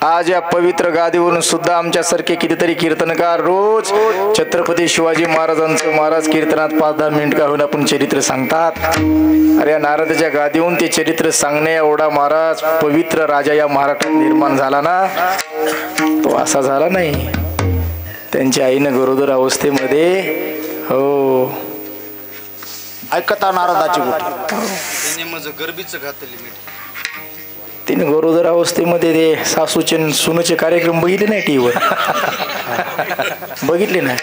आज या पवित्र गादीवरून सुद्धा आमच्यासारखे कितीतरी कीर्तनकार रोज छत्रपती शिवाजी महाराजांचं महाराज कीर्तनात 5-10 मिनिट का होऊन आपण चरित्र सांगतात. अरे या नारदाच्या गादीवरून ते चरित्र सांगणे एवढा महाराज पवित्र राजा या महाराष्ट्रात निर्माण झाला ना, तो असा झाला नाही. त्यांच्या आईनं गरोदर अवस्थेमध्ये हो ऐकता नारदाची गोष्ट गरबीचं घातली मीठ. तिने गरोदर अवस्थेमध्ये ते सासूचे सुनेचे कार्यक्रम बघितले नाही टीव्हीवर? बघितले नाही.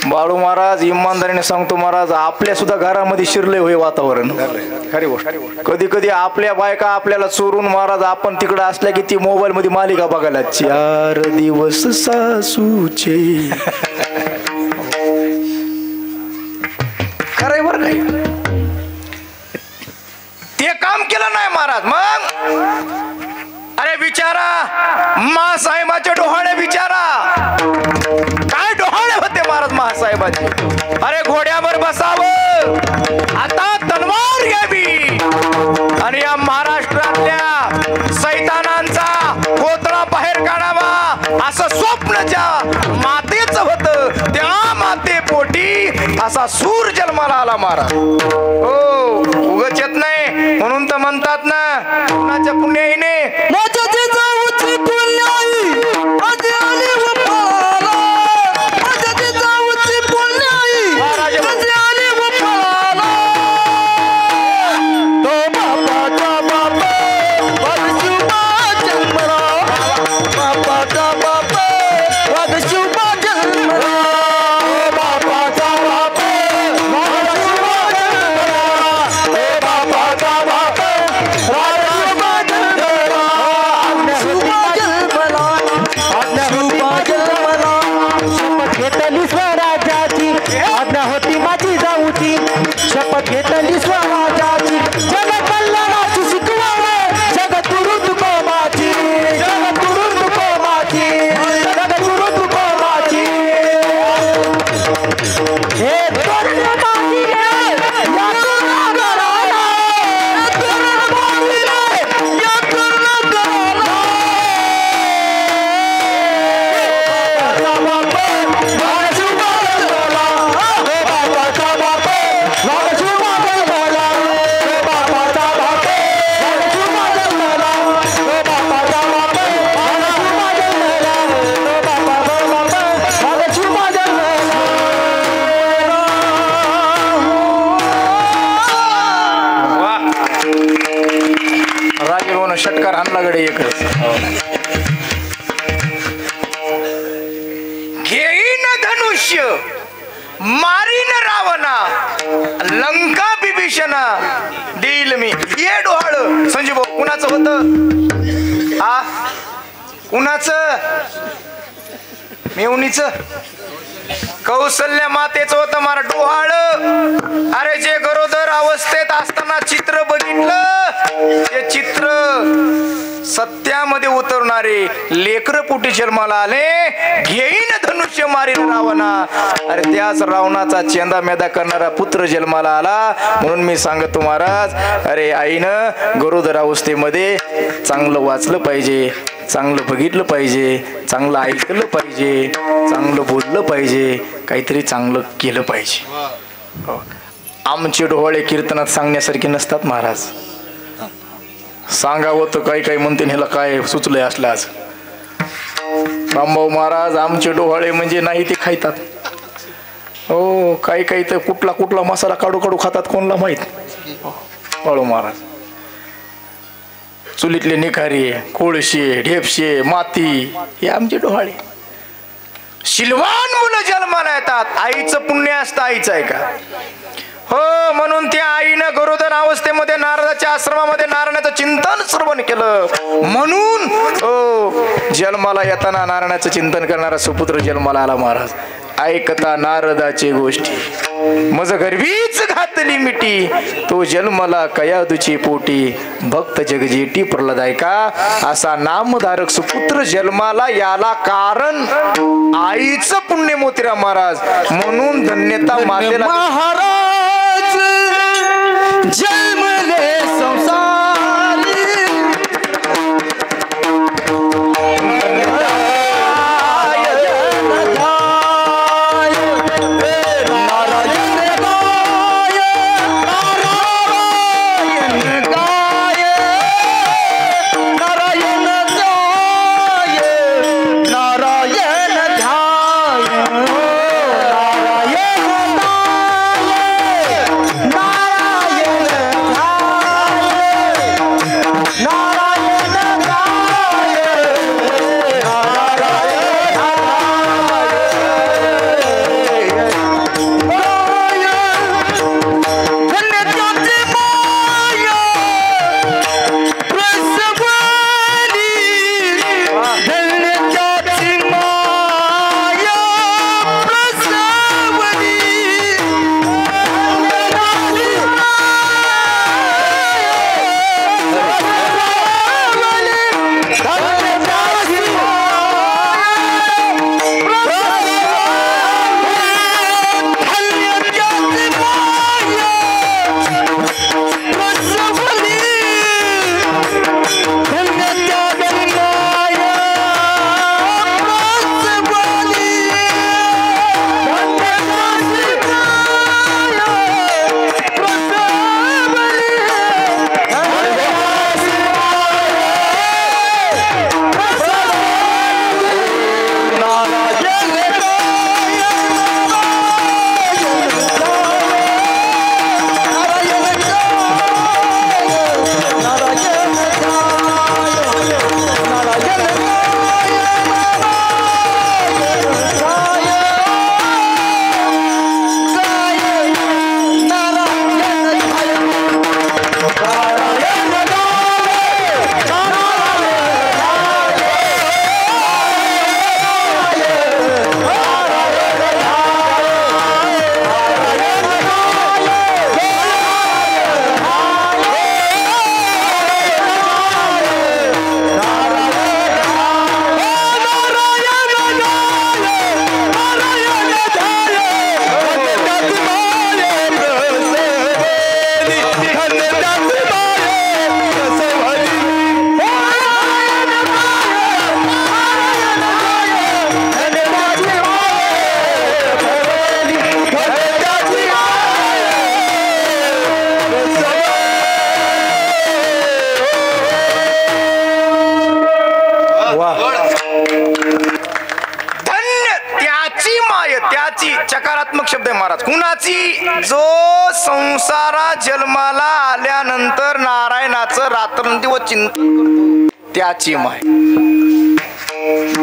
बाळू महाराज इमानदारीने सांगतो महाराज, आपल्या सुद्धा घरामध्ये शिरले होय वातावरण. खरी गोष्ट. कधी कधी आपल्या बायका आपल्याला चोरून महाराज आपण तिकडे असल्या की ती मोबाईल मध्ये मालिका बघायला 4 दिवस सासूचे. खरंय बरं काय ते काम केलं नाही महाराज. मग अरे विचारा महासाहेबाचे डोहाळे विचारा, काय डोहाळे होते महाराज महासाहेबाचे. अरे घोड्यावर बसावं, आता तलवार घ्यावी आणि या महाराष्ट्रातल्या सैतानांचा कोतळा बाहेर काढावा असं स्वप्न ज्या मातेचं होतं, त्या मातेपोटी असा सूर जन्माला आला महाराज. हो उगाच येत नाही म्हणून तर म्हणतात ना, कुणाच्या पुण्याईने शपथ घेतली स्वराज्याची, जग कल्याणाची शिकवण, जग तुरुत कोमाची, जग तुरुत कोमाची, जग तुरुत कोमाची. हे तरुण माती रे, या तरुण घराला, तरुण माती रे, या तरुण घराला. षटकार आणला गडे एकच. घेईन धनुष्य मारीन रावणा, लंका बिभीषणा देईल मी. ये डोहाळ संजीव भाऊ कुणाचं होतं? आ कुणाचं? मेवणीचं कौशल्य मातेचं होतं मारा डोहाळ. अरे जे गरोदर अवस्थेत असताना चित्र बघितलं, ते चित्र सत्यामध्ये उतरणारे लेकर पोटी जन्माला आले. घेईन धनुष्य मारीन रावणा, अरे त्याच रावणाचा चेंदा मेदा करणारा पुत्र जन्माला आला. म्हणून मी सांगतो महाराज, अरे आईनं गरोदर अवस्थेमध्ये चांगलं वाचलं पाहिजे, चांगलं बघितलं पाहिजे, चांगलं ऐकलं पाहिजे, चांगलं बोललं पाहिजे, काहीतरी चांगलं केलं पाहिजे. आमचे डोहाळे कीर्तनात सांगण्यासारखे नसतात महाराज. सांगावं तर काही काही म्हणते ह्याला काय सुचलंय असलं. आज रामभाऊ महाराज आमचे डोहाळे म्हणजे नाही ते खायतात. हो काही काही तर कुठला कुठला मसाला काढू काढू खातात, कोणला माहित. बाळू महाराज चुलीतले निखारे, कोळशे, ढेपशे, माती हे आमचे डोहाळे. शिलवान मुलं जन्माला येतात, आईचं पुण्य असतं. आईचं आहे का? हो म्हणून त्या आईनं गरोदर अवस्थेमध्ये नारदाच्या आश्रमामध्ये नारायणाचं चिंतन श्रवण केलं. म्हणून हो जन्माला येताना नारायणाचं चिंतन करणारा सुपुत्र जन्माला आला महाराज. ऐकता नारदाची गोष्टी मज गर्वीच घातली मिठी, तो जन्मला कयादूची पोटी, भक्त जगजेटी प्रल्हादायका. असा नामधारक सुपुत्र जन्माला याला कारण आईचं पुण्य मोतीराम महाराज. म्हणून धन्यता मातेला. महाराज जन्मले संसारी, नारायण कुणाची चकारात्मक शब्द आहे महाराज, कुणाची जो संसारा जन्माला आल्यानंतर नारायणाचं रात्रंदिवस चिंतन करतो त्याची माय.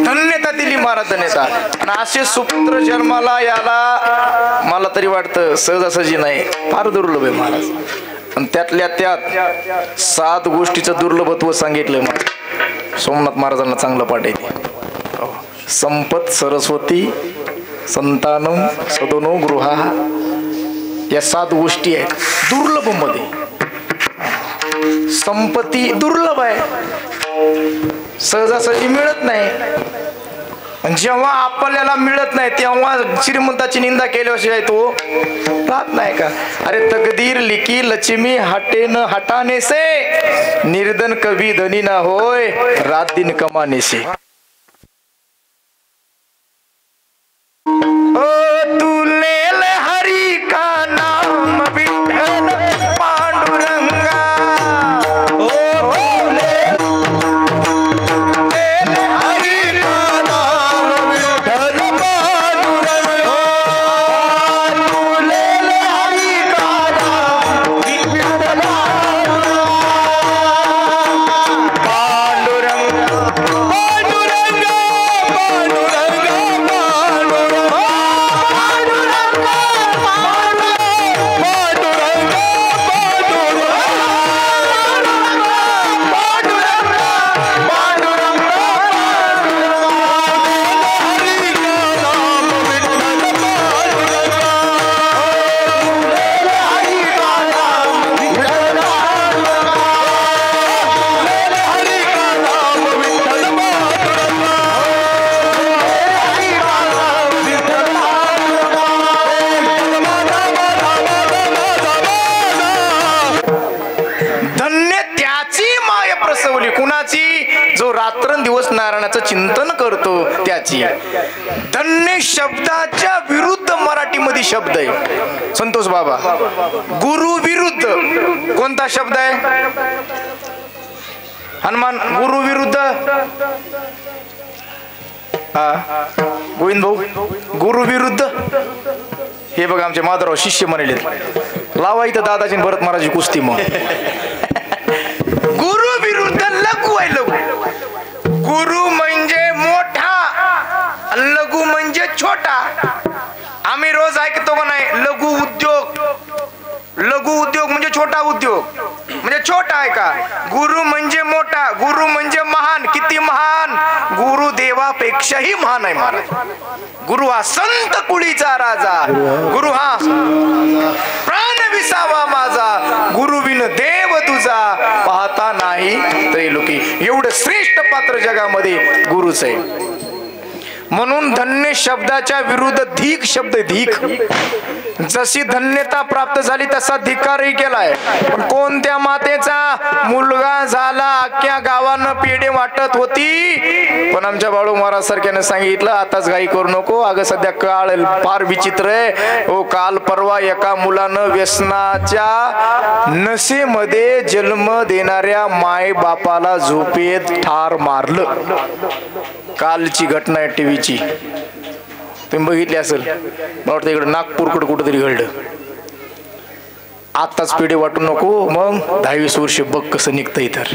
धन्यता दिली महाराज, धन्यता. आणि असे सुपुत्र जन्माला याला मला तरी वाटतं सहजासहजी नाही, फार दुर्लभ आहे महाराज. आणि त्यातल्या त्यात 7 गोष्टीचं दुर्लभत्व सांगितलं महाराज. सोमनाथ महाराजांना चांगलं पाठ येते. संपत सरस्वती संतानम सदनो गृहा, या 7 गोष्टी आहेत दुर्लभ मध्ये. संपत्ती दुर्लभ आहे, सहजासहजी मिळत नाही. जेव्हा आपल्याला मिळत नाही तेव्हा श्रीमंताची निंदा केल्याशिवाय तो राहत नाही का. अरे तकदीर लिखी लक्ष्मी हटे न हटाने से, निर्धन कभी धनी ना होय रात दिन कमाने से. नारायणाचं चिंतन करतो त्याची. धन्य शब्दाच्या विरुद्ध मराठीमध्ये शब्द आहे संतोष बाबा. गुरु विरुद्ध कोणता शब्द आहे हनुमान? गुरु विरुद्ध गोविंद भाऊ, गुरु विरुद्ध. हे बघा आमचे माधवराव शिष्य म्हणले, लावा इथं दादाजी भरत महाराजी कुस्ती. मग गुरु विरुद्ध लघु आहे. लघु, गुरु म्हणजे मोठा, लघु म्हणजे छोटा. आम्ही रोज ऐकतो का नाही, लघु उद्योग. लघु उद्योग म्हणजे छोटा उद्योग, म्हणजे छोटा आहे का? गुरु म्हणजे मोठा, गुरु म्हणजे महान. किती महान? गुरु देवापेक्षाही महान आहे महाराज. गुरु हा संत कुळीचा राजा, गुरु हा प्राण विसावा माझा, गुरु बिन देव तुझा पाहता नाही त्रैलोकी. एवढं श्रेष्ठ पात्र जगामध्ये गुरुच आहे. म्हणून धन्य शब्दाच्या विरुद्ध धीक शब्द. धीक, जशी धन्यता प्राप्त झाली तसा धिक्कारही केलाय. पण कोणत्या मातेचा मुलगा झाला, अख्ख्या गावानं पेढे वाटत होती, पण आमच्या बाळू महाराज सारख्याने सांगितलं आताच घाई करू नको, अगं सध्या काळ फार विचित्र आहे. हो, काल परवा एका मुलानं व्यसनाच्या नशेमध्ये जन्म देणाऱ्या माय बापाला झोपेत ठार मारलं. कालची घटना आहे टीव्हीची, तुम्ही बघितली असेल. मला वाटतं इकडे नागपूरकडे कुठेतरी घडलं. आताच पेढे वाटू नको, मग 10-20 वर्ष बघ कसं निघतंय. तर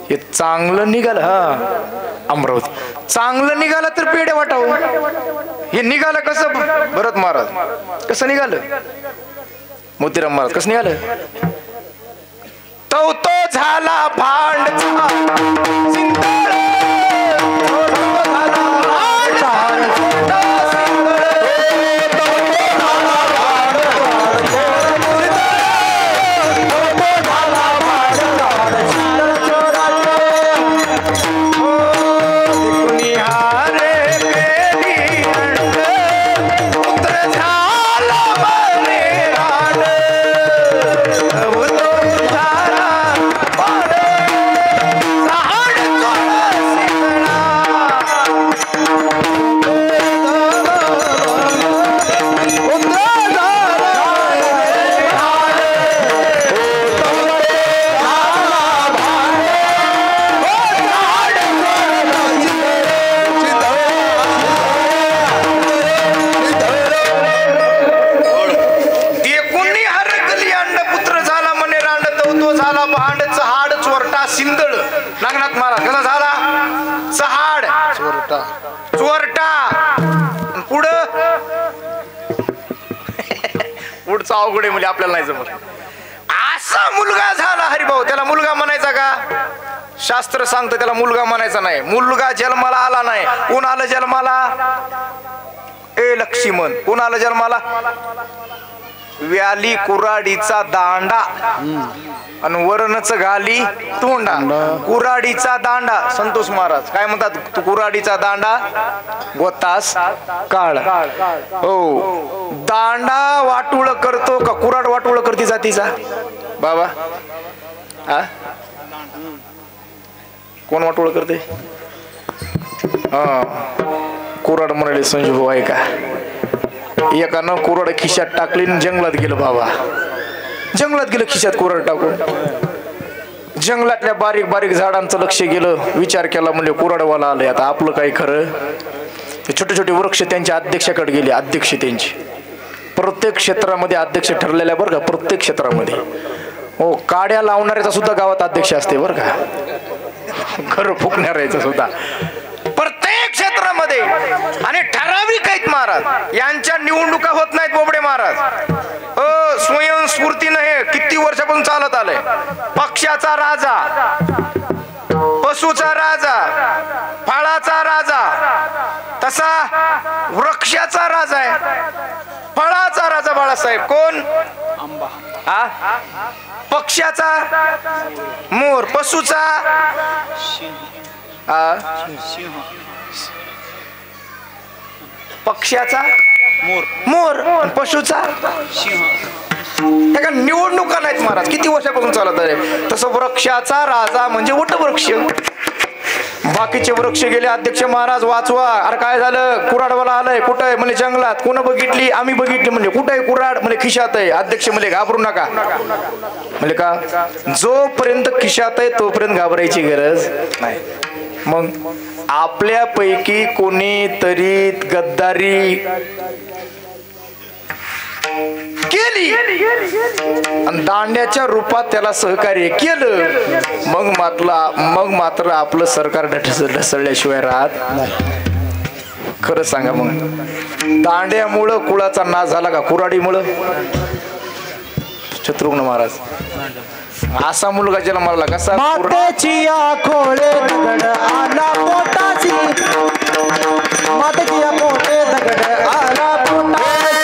हे चांगलं निघालं. हा, अमरावती चांगलं निघालं तर पेढे वाटावं. हे निघालं कसं? भरत महाराज कसं निघालं? मोतीराम महाराज कसं निघालं? तो झाला भांडचा सिंदळ, तुमचा अवघड आहे म्हणजे आपल्याला नाही जमत असा मुलगा झाला हरिभाऊ त्याला मुलगा म्हणायचा का शास्त्र सांगतं त्याला मुलगा म्हणायचा नाही मुलगा जन्माला आला नाही कोण आलं जन्माला ए लक्ष्मण कोण आलं जन्माला व्याली कुऱ्हाडीचा दांडा आणि वरणच घाली तोंडा कुऱ्हाडीचा दांडा संतोष महाराज काय म्हणतात तू कुऱ्हाडीचा दांडा गोतास काळ हो दांडा वाटुळ करतो का कुऱ्हाड वाटुळ करती जातीचा बाबा हा कोण वाटोळ करते हा कुऱ्हाड म्हणाले संजू भाऊ आहे का एकानं कुऱ्हाड खिशात टाकली जंगलात गेलं बाबा जंगलात गेलं खिशात कुऱ्हाड टाकून जंगलातल्या बारीक बारीक झाडांचं लक्ष गेलं विचार केला म्हणजे कुऱ्हाडवाला आलंय आता आपलं काय खरं ते छोटे छोटे वृक्ष त्यांच्या अध्यक्षाकडे गेले अध्यक्ष त्यांची प्रत्येक क्षेत्रामध्ये अध्यक्ष ठरलेल्या बरं का प्रत्येक क्षेत्रामध्ये हो काड्या लावणाऱ्याचा सुद्धा गावात अध्यक्ष असते बरं का घर फुकणाऱ्याचा सुद्धा प्रत्येक क्षेत्रामध्ये आणि ठराविक आहेत महाराज यांच्या निवडणुका होत नाहीत बोबडे महाराज स्वयंस्फूर्तीनं हे किती वर्षापासून चालत आलंय पक्षाचा राजा पशुचा राजा फळाचा राजा तसा वृक्षाचा राजा आहे फळाचा राजा बाळासाहेब कोण आंबा हा पक्षाचा मोर पशुचा पक्षाचा मोर मोर पशुचा त्या निवडणुका नाहीत महाराज किती वर्षापासून चालत आहे तसं वृक्षाचा राजा म्हणजे वटवृक्ष बाकीचे वृक्ष गेले अध्यक्ष महाराज वाचवा अरे काय झालं कुऱ्हाडवाला आलंय कुठं आहे म्हणजे जंगलात कोण बघितली आम्ही बघितली म्हणजे कुठं आहे कुऱ्हाड म्हणजे खिशात आहे अध्यक्ष म्हणजे घाबरू नका म्हणजे का जोपर्यंत खिशात आहे तोपर्यंत घाबरायची गरज नाही मग आपल्यापैकी कोणी तरी गद्दारी केली आणि दांड्याच्या रूपात त्याला सहकार्य केलं मग मात्र आपलं सरकार ढसळल्याशिवाय राहत खरं सांगा मग दांड्यामुळं कुळाचा नाश झाला का कुऱ्हाडीमुळं शत्रुघ्न महाराज असा मुलगा जन्माला कसा मातेची खोळे दगड आला पोटाची मातेची खोळे दगड आला पोटाची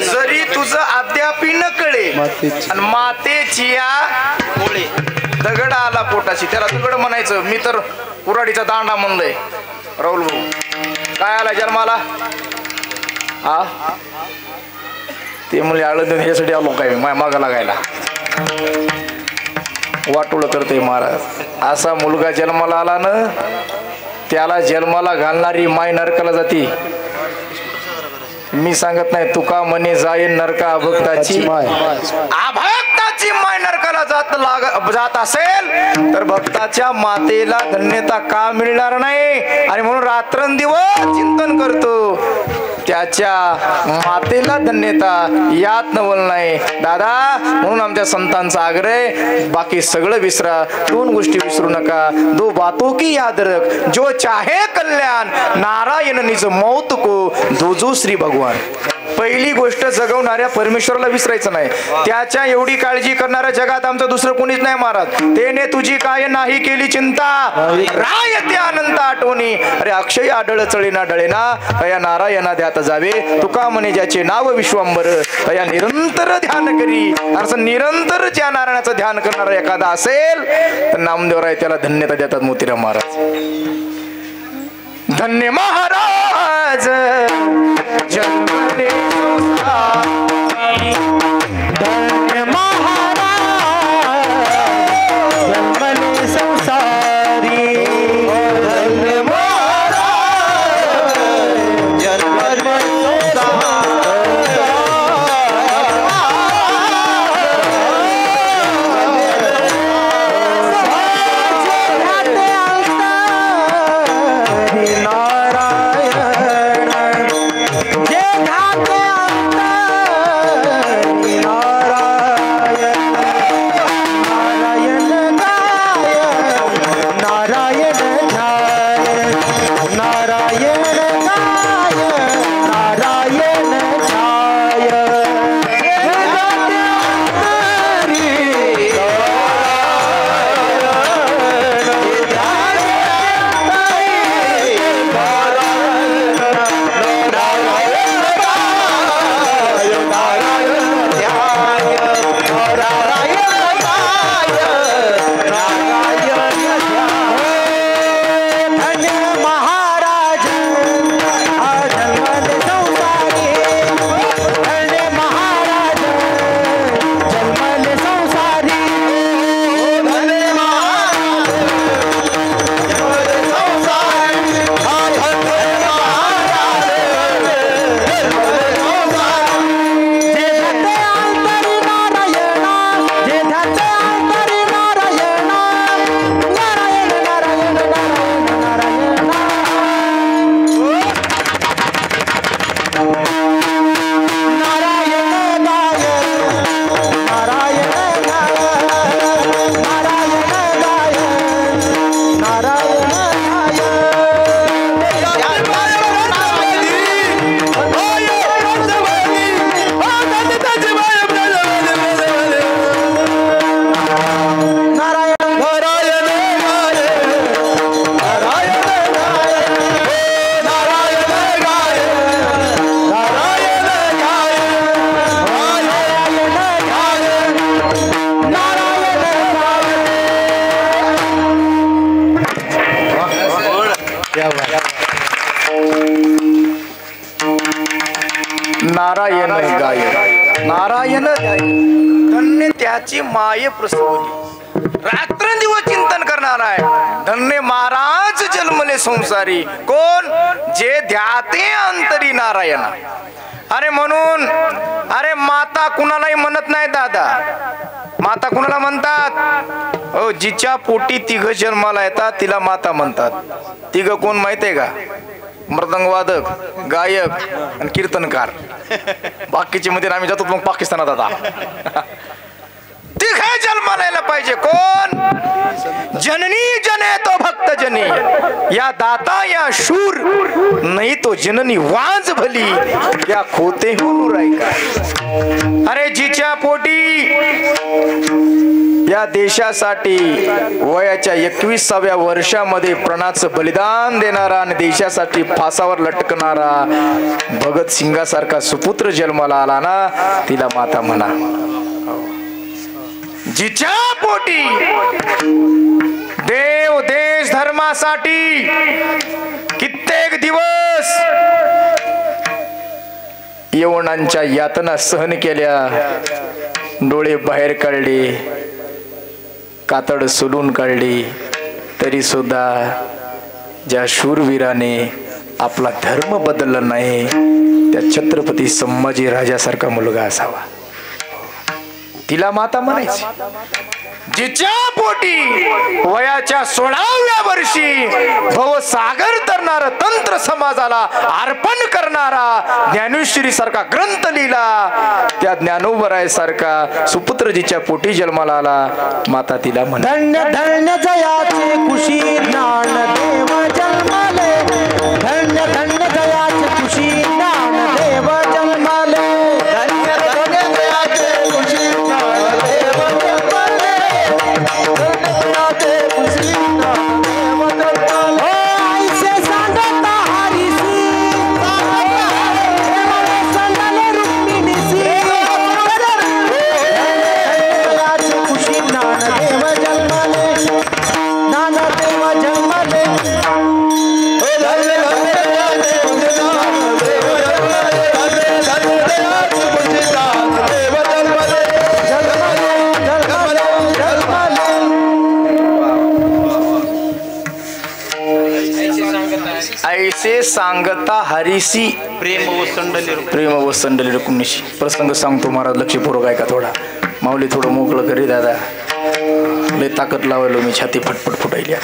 जरी तुझं अद्यापी न कळे आणि मातेची दगड आला पोटाशी त्याला दगड म्हणायचं मी तर कुऱ्हाडीचा दांडा म्हणलंय राहुल भाऊ काय आला जन्माला हा ते म्हणजे आळंद ह्यासाठी आलो काय माय मागा लागायला वाटोळ करते महाराज असा मुलगा जन्माला आला ना त्याला जन्माला घालणारी माय नरकाला जाती मी सांगत नाही तुका म्हणे जाईन नरका अभक्ताची माय नरकाला जात असेल तर भक्ताच्या मातेला धन्यता का मिळणार नाही आणि म्हणून रात्रंदिवस चिंतन करतो त्याच्या मातेला धन्यता यात नवल नाही दादा म्हणून आमच्या संतांचा आग्रह बाकी सगळं विसरा दोन गोष्टी विसरू नका दो बातों की याद रख जो चाहे कल्याण नारायण निज मौत को दोजो श्री भगवान पहिली गोष्ट जगवणाऱ्या परमेश्वराला विसरायचं नाही त्याच्या एवढी काळजी करणाऱ्या जगात आमचं दुसरं कोणीच नाही महाराज तेने तुझी काय नाही केली चिंता रायते अनंत आठवणी अरे अक्षय आढळ चळीना डळेना तया नारायणा ध्यात जावे तुका म्हणे ज्याचे नाव विश्वंबर तया निरंतर ध्यान करी असं निरंतर ज्या नारायणाचं ध्यान करणारा एखादा असेल तर नामदेवराय त्याला धन्यता देतात मोतीराम महाराज धन्य महाराज जन्मले धन्य महाराज जन्मले संसार त्याची माये प्रसवली रात्रंदिवस चिंतन करणार आहे धन्य महाराज जन्मले संसारी कोण जे ध्याते अंतरी नारायणा अरे म्हणून अरे माता कुणालाही म्हणत नाही दादा माता कुणाला म्हणतात जिच्या पोटी तिघ जन्माला येतात तिला माता म्हणतात तिघ कोण माहितीये का मृदंगवादक गायक आणि कीर्तनकार बाकीचे मध्ये आम्ही जातो मग पाकिस्तानात आता तिघ जन्माला यायला पाहिजे कोण जननी जने तो भक्त जनी या दाता या शूर नाही तो जननी वाज भली या खोते हुनूर ऐका अरे जिच्या पोटी या देशासाठी वयाच्या 21व्या वर्षामध्ये प्राणाचं बलिदान देणारा आणि देशासाठी फासावर लटकणारा भगत सिंगासारखा सुपुत्र जन्माला आला ना तिला माता म्हणा जिच्या पोटी देव देश धर्मासाठी कित्येक दिवस यवनांच्या यातना सहन केल्या डोळे बाहेर काढले कातड सोलून काढली तरी सुद्धा ज्या शूरवीराने आपला धर्म बदलला नाही त्या छत्रपती संभाजी राजासारखा मुलगा असावा तिला माता म्हणायची जिच्या पोटी वयाच्या 16व्या वर्षी भवसागर तरणारा तंत्र समाजाला अर्पण करणारा ज्ञानेश्वरी सारखा ग्रंथ लिहिला त्या ज्ञानोबराय सारखा सुपुत्र जिच्या पोटी जन्माला आला माता तिला म्हणा धन्य धन्य जयाचे खुशी ज्ञान देव जन्माले धन्य धन्य जयाचे खुशी ज्ञान देव जन्माले धन्य धन्य जयाचे खुशी ज्ञान देव जन्माले धन्य खुशी ज्ञान देव जन्माले ऐसे सांगता हरिसी संगले रुक्मिणीसी जयाचे खुशी ज्ञान देव जन्माले ज्ञान देव जन्माले ऐसे सांगता हरिसी प्रेम व संडली रुक्मिणीशी प्रसंग सांगतो महाराज लक्षपूर्वक ऐका थोडा माऊली थोडं मोकळं करी दादा लय ताकद लावायलो मी छाती फटफट फुटायली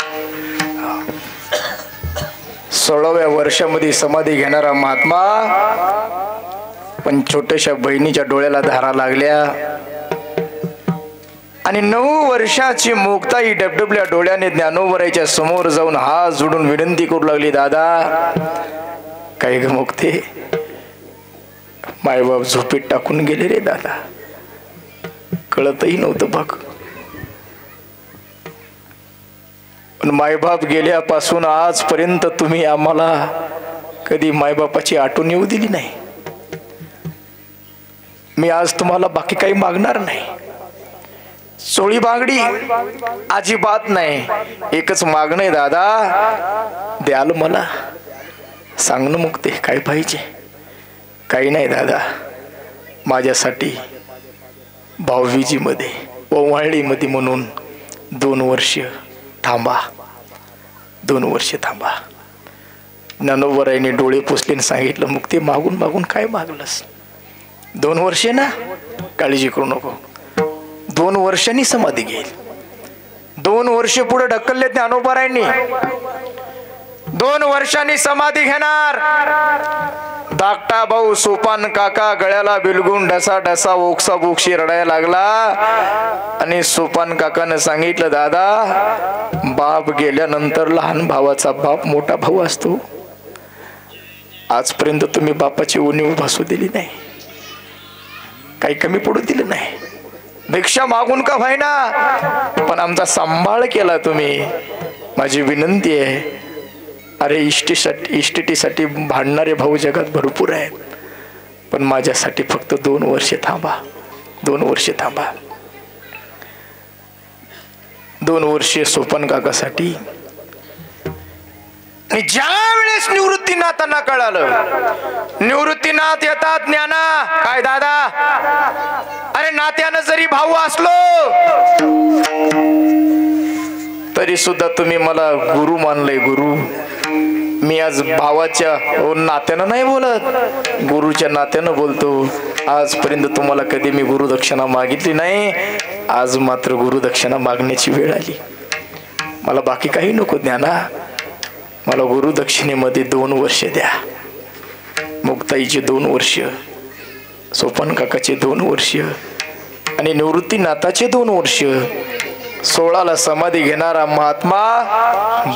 16व्या वर्षामध्ये समाधी घेणारा महात्मा पण छोट्याशा बहिणीच्या डोळ्याला धारा लागल्या आणि 9 वर्षाची मुक्ताई डबडबल्या डोळ्याने ज्ञानोबरायच्या समोर जाऊन हात जोडून विनंती करू लागली दादा काही ग मुक्ते मायबाप झोपेत टाकून गेले रे दादा कळतही नव्हतं बघ पण मायबाप गेल्यापासून आजपर्यंत तुम्ही आम्हाला कधी मायबापाची आठवण येऊ दिली नाही मी आज तुम्हाला बाकी काही मागणार नाही सोळी बांगडी अजिबात नाही एकच मागणं आहे दादा द्याल मला सांगणं मुक्ते काय पाहिजे काही नाही दादा माझ्यासाठी भाऊबीजीमध्ये ओवाळणीमध्ये म्हणून 2 वर्ष थांबा 2 वर्ष थांबा ज्ञानोबरायने डोळे पुसले सांगितलं मुक्ते मागून मागून काय मागलंस 2 वर्षे ना काळजी करू नको 2 वर्षांनी समाधी घेईल 2 वर्ष पुढे ढकलले ज्ञानोबरायांनी 2 वर्षांनी समाधी घेणार धाकटा भाऊ सोपान काका गळ्याला बिलगून ढसा ढसा ओक्सा बोक्षी रडायला लागला आणि सोपान काकानं सांगितलं दादा बाप गेल्यानंतर लहान भावाचा बाप मोठा भाऊ असतो आजपर्यंत तुम्ही बापाची उणीव भासू दिली नाही काही कमी पडू दिलं नाही भिक्षा मागून का व्हायना पण आमचा सांभाळ केला तुम्ही माझी विनंती आहे अरे इष्टिटीसाठी भांडणारे भाऊ जगात भरपूर आहेत पण माझ्यासाठी फक्त 2 वर्ष थांबा 2 वर्ष थांबा 2 वर्षे सोपन काकासाठी ज्या त्यावेळेस निवृत्तीनाथांना कळालं. निवृत्तीनाथ येतात, ज्ञाना काय दादा, अरे नात्यानं जरी भाऊ असलो तरी सुद्धा तुम्ही मला गुरु मानलंय. गुरु मी आज भावाच्या नात्यानं नाही बोलत, गुरुच्या नात्यानं बोलतो. आजपर्यंत तुम्हाला कधी मी गुरुदक्षिणा मागितली नाही, आज मात्र गुरुदक्षिणा मागण्याची वेळ आली. मला बाकी काही नको ज्ञाना, मला गुरुदक्षिणेमध्ये 2 वर्ष द्या. मुक्ताईचे 2 वर्ष, सोपान काकाचे 2 वर्ष आणि निवृत्तीनाथाचे 2 वर्ष. 16ला समाधी घेणारा महात्मा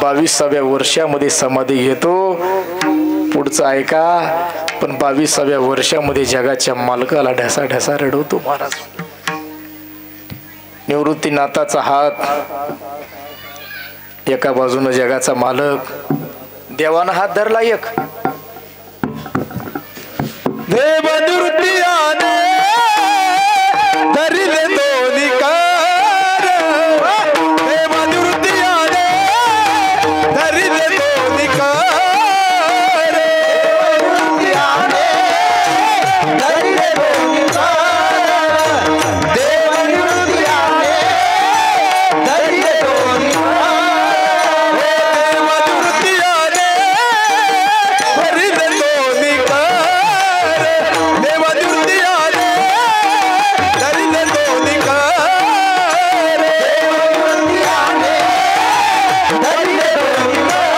22व्या वर्षामध्ये समाधी घेतो. पुढचं ऐका, पण 22व्या वर्षामध्ये जगाच्या मालकाला ढसा ढसा रडवतो महाराज. निवृत्तीनाथाचा हात एका बाजूनं जगाचा मालक, देवानं हात धरला एक. देव निवृत्ती आने धरिले दोन्ही कार, देव निवृत्ती आने धरिले दोन्ही कार, निवृत्ती आने धरिले दोन्ही कार, देव निवृत्ती आने धरिले दोन्ही कार, देव निवृत्ती आने धरिले दोन्ही कार, देव निवृत्ती आने धरिले दोन्ही कार, देव निवृत्ती आने धरिले दोन्ही कार,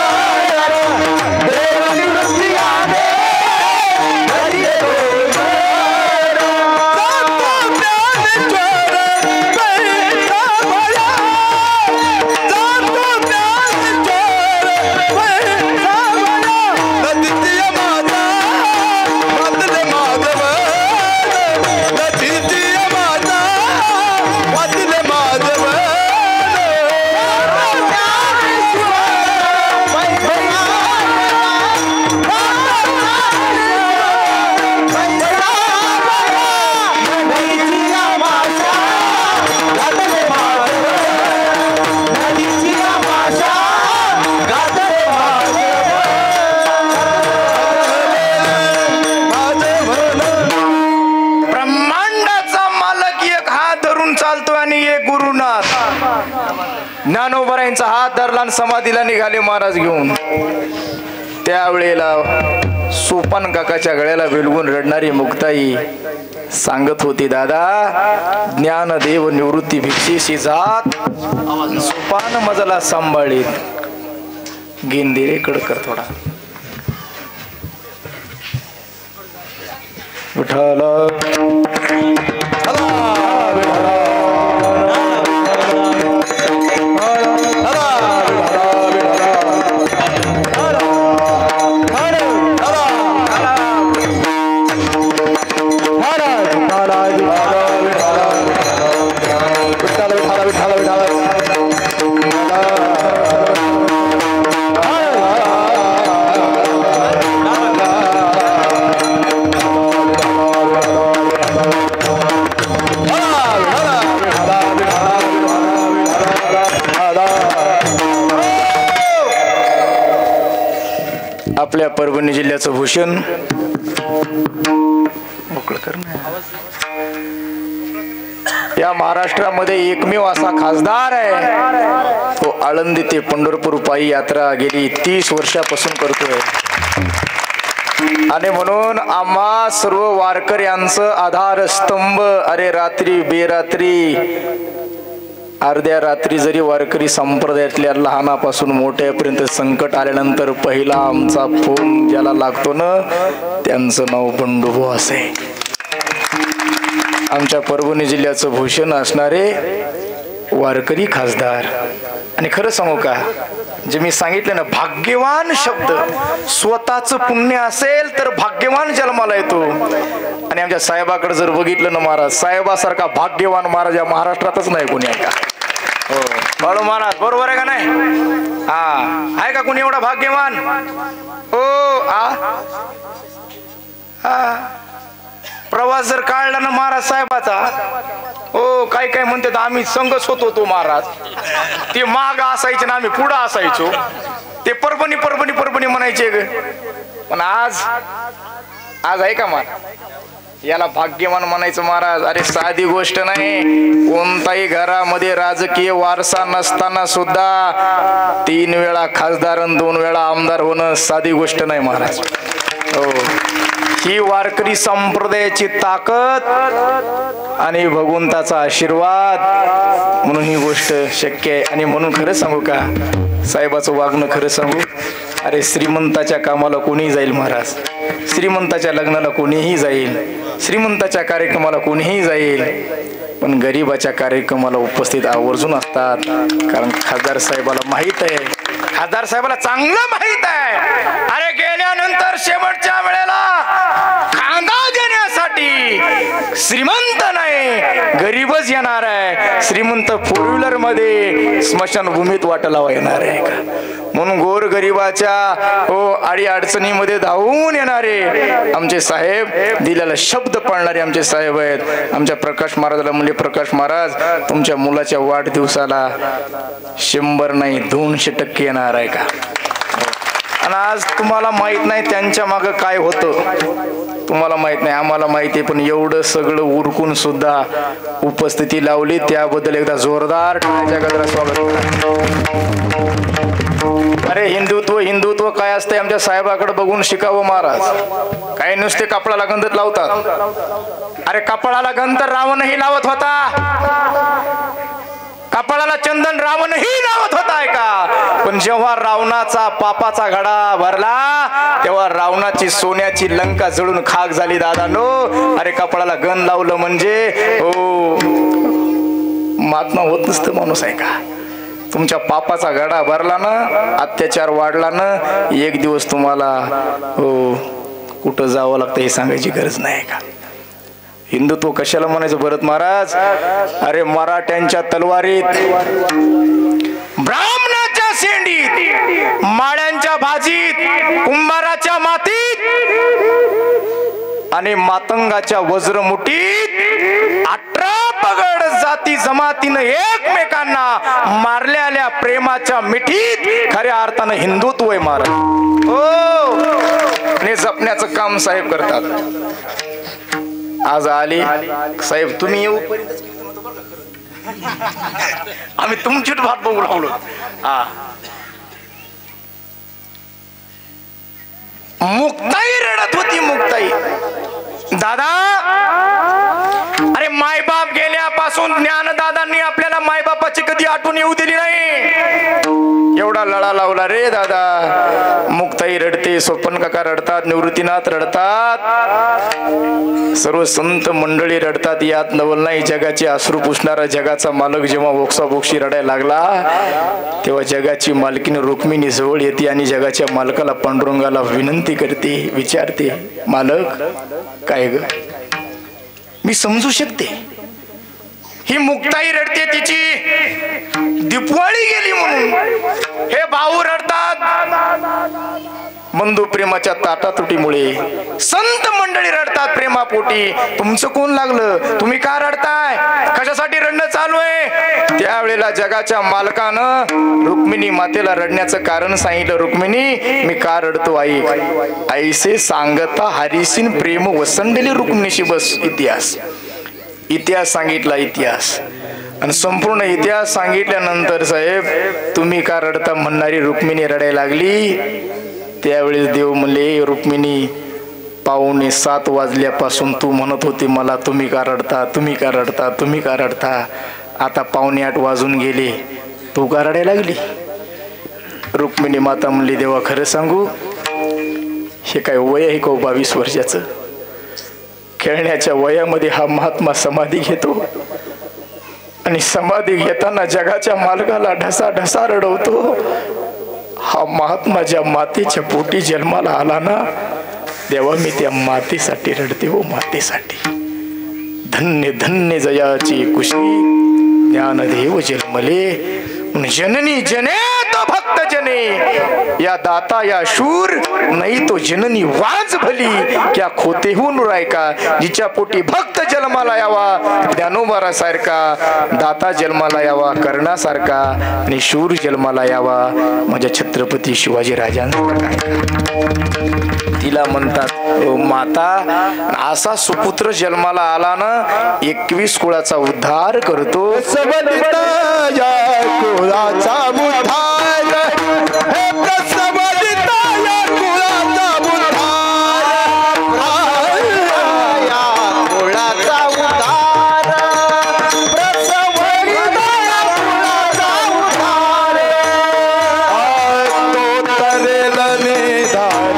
देव निवृत्ती आने धरिले दोन्ही कार. जातो ज्ञानेश्वर पैसा भया, जातो ज्ञानेश्वर पैसा भया, नदीची माझा वाचले माधव, नदीची माझा वाचले माधव, जातो ज्ञानेश्वर पैसा ब्रह्मांडाचा मालक एक हात धरून चालतो आणि एक गुरुनाथ. ज्ञानोबरायांचा हात धरला आणि समाधीला निघाले महाराज घेऊन. त्यावेळेला सोपान काकाच्या गळ्याला वेलगून रडणारी मुक्ताई सांगत होती, दादा ज्ञानदेव निवृत्ती भिक्षेशी जात, सोपान मजला सांभाळीत. गेंदिरे कडकर थोडा विठाला आपल्या परभणी जिल्ह्याचं भूषण मोकळकर या महाराष्ट्रामध्ये एकमेव असा खासदार आहे, तो आळंदी ते पंढरपूर पायी यात्रा गेली 30 वर्षापासून करतोय. आणि म्हणून आम्हा सर्व वारकऱ्यांचं आधारस्तंभ, अरे रात्री बेरात्री अर्ध्या रात्री जरी वारकरी संप्रदायातल्या लहानापासून मोठ्यापर्यंत संकट आल्यानंतर पहिला आमचा फोन ज्याला लागतो ना, त्यांचं नाव बंडूभाऊ असे. आमच्या परभणी जिल्ह्याचं भूषण असणारे वारकरी खासदार. आणि खरं सांगू का, जे मी सांगितलं ना, भाग्यवान शब्द, स्वतःच पुण्य असेल तर भाग्यवान जन्माला येतो. आणि आमच्या साहेबाकडे जर बघितलं ना महाराज, साहेबासारखा भाग्यवान महाराज या महाराष्ट्रातच नाही कोणी आहे का? हो बाळू महाराज बरोबर आहे का नाही? हा आहे का कोणी एवढा भाग्यवान? हो प्रवास जर काढला ना महाराज साहेबाचा, हो काय काय म्हणतात, आम्ही संघच होतो तो महाराज, ते माग असायचे ना आम्ही पुढं असायचो. ते परभणी परभणी परभणी म्हणायचे ग. पण आज आहे का मान? याला भाग्यवान म्हणायचं महाराज. अरे साधी गोष्ट नाही. कोणताही घरामध्ये राजकीय वारसा नसताना सुद्धा 3 वेळा खासदार आणि 2 वेळा आमदार होणं साधी गोष्ट नाही महाराज. हो, ही वारकरी संप्रदायाची ताकद आणि भगवंताचा आशीर्वाद, म्हणून ही गोष्ट शक्य आहे. आणि म्हणून खरं सांगू का, साहेबाचं वागणं खरं सांगू, अरे श्रीमंताच्या कामाला कोणीही जाईल महाराज, श्रीमंताच्या लग्नाला कोणीही जाईल, श्रीमंताच्या कार्यक्रमाला कोणीही जाईल, पण गरीबाच्या कार्यक्रमाला उपस्थित आवर्जून असतात. कारण खासदार साहेबाला माहित आहे, खासदार साहेबाला चांगलं माहित आहे, अरे गेल्यानंतर शेवटच्या वेळेला खांदा देण्यासाठी श्रीमंत नाही गरीबच येणार आहे. श्रीमंत 4 व्हीलर मध्ये स्मशानभूमीत वाट लावा येणार आहे का? म्हणून गोर गरीबाच्या अडी अडचणीमध्ये धावून येणारे आमचे साहेब, दिलेला शब्द पाळणारे आमचे साहेब आहेत. आमच्या प्रकाश महाराजाला म्हणले, प्रकाश महाराज तुमच्या मुलाच्या वाढदिवसाला 100 नाही 200% येणार आहे का? आणि आज तुम्हाला माहित नाही त्यांच्या मागं काय होतं, तुम्हाला माहित नाही, आम्हाला माहिती आहे. पण एवढं सगळं उरकून सुद्धा उपस्थिती लावली, त्याबद्दल एकदा जोरदार टाळ्याच्या गजरात स्वागत करा. अरे हिंदुत्व हिंदुत्व काय असते आमच्या साहेबाकडे बघून शिकावं महाराज. काही नुसते कपडाला गंधत लावतात. अरे कपाळाला गंध रावणही लावत होता, कपाळाला चंदन रावणही लावत होता का? पण जेव्हा रावणाचा पापाचा घडा भरला तेव्हा रावणाची सोन्याची लंका जळून खाक झाली दादानो. अरे कपाळाला गंध लावलं म्हणजे महात्मा होत नसतं माणूस आहे का? तुमच्या पापाचा घडा भरला ना, अत्याचार वाढला ना, एक दिवस तुम्हाला कुठं जावं लागतं हे सांगायची गरज नाही का? हिंदुत्व कशाला म्हणायचं भरत महाराज? अरे मराठ्यांच्या तलवारीत, ब्राह्मणाच्या शेंडीत, माळ्यांच्या भाजीत, कुंभाराच्या मातीत आणि मातंगाच्या वज्रमुठीत 18 पगड जाती जमातीनं एकमेकांना मारलेल्या प्रेमाच्या मिठीत खऱ्या अर्थानं हिंदुत्व आहे महाराज. हो, हे जपण्याचं काम साहेब करतात. आज आले साहेब, तुम्ही येऊ आम्ही तुमची भात बघू लागलो. मुक्ताई रडत होती, मुक्ताई दादा. अरे मायबाप गेल्यापासून ज्ञानदादांनी आपल्याला मायबापाची कधी आठवण येऊ दिली नाही. एवढा लढा लावला रे दादा. मुक्ताई रडते, स्वप्न काका रडतात, निवृत्तीनाथ रडतात, सर्व संत मंडळी रडतात. यात नवल नाही. जगाचे अश्रू पुसणारा जगाचा मालक जेव्हा ओक्साबोक्षी रडायला लागला तेव्हा जगाची मालकीने रुक्मिणी जवळ येते आणि जगाच्या मालकाला पांडुरंगाला विनंती करते, विचारते, मालक काय ग? मी समजू शकते ही मुक्ताई रडते, तिची दिपवाळी गेली म्हणून. हे भाऊ रडतात बंधू प्रेमाच्या ताटातुटीमुळे, संत मंडळी रडतात प्रेमापोटी. तुमचं कोण लागलं? तुम्ही का रडताय? कशासाठी रडणं चालू आहे? त्यावेळेला जगाच्या मालकानं रुक्मिणी मातेला रडण्याचं कारण सांगितलं. रुक्मिणी मी का रडतो आई? आईसे सांगता हरिसीन प्रेम वसंडले रुक्मिणीशी. बस इतिहास, इतिहास सांगितला, इतिहास. आणि संपूर्ण इतिहास सांगितल्यानंतर साहेब तुम्ही का रडता म्हणणारी रुक्मिणी रडायला लागली. त्यावेळेस देव म्हणले, रुक्मिणी 6:45 वाजल्यापासून तू म्हणत होती मला तुम्ही का रडता, तुम्ही का रडता, तुम्ही का रडता. आता 7:45 वाजून गेले, तू का रडायला लागली? रुक्मिणी माता म्हणली, देवा खरं सांगू, हे काय वय आहे का 22 वर्षाचं? खेळण्याच्या वयामध्ये हा महात्मा समाधी घेतो आणि समाधी घेताना जगाच्या मालकाला ढसा ढसा रडवतो. हा महात्मा ज्या मातेच्या पोटी जन्माला आला ना देवा, मी त्या मातेसाठी रडते हो, मातेसाठी. धन्य धन्य जयाची कुशी ज्ञानदेव जन्मले, जननी जने तो भक्त जने या दाता या शूर नाही तो जननी वाज भली क्या खोतेहून रायका जिच्या पोटी भक्त जन्माला यावा ज्ञानोबारा सारखा दाता जन्माला यावा कर्णासारखा आणि शूर जन्माला यावा माझ्या छत्रपती शिवाजी राजांसारखा तिला म्हणतात माता असा सुपुत्र जन्माला आला ना 21 कुळाचा उद्धार करतो सबलिता या कुळाचा उद्धार हे प्रसवलिता या कुळाचा उद्धार या कुळाचा उद्धार प्रसवलिता या कुळाचा उद्धार तो तरेल निधार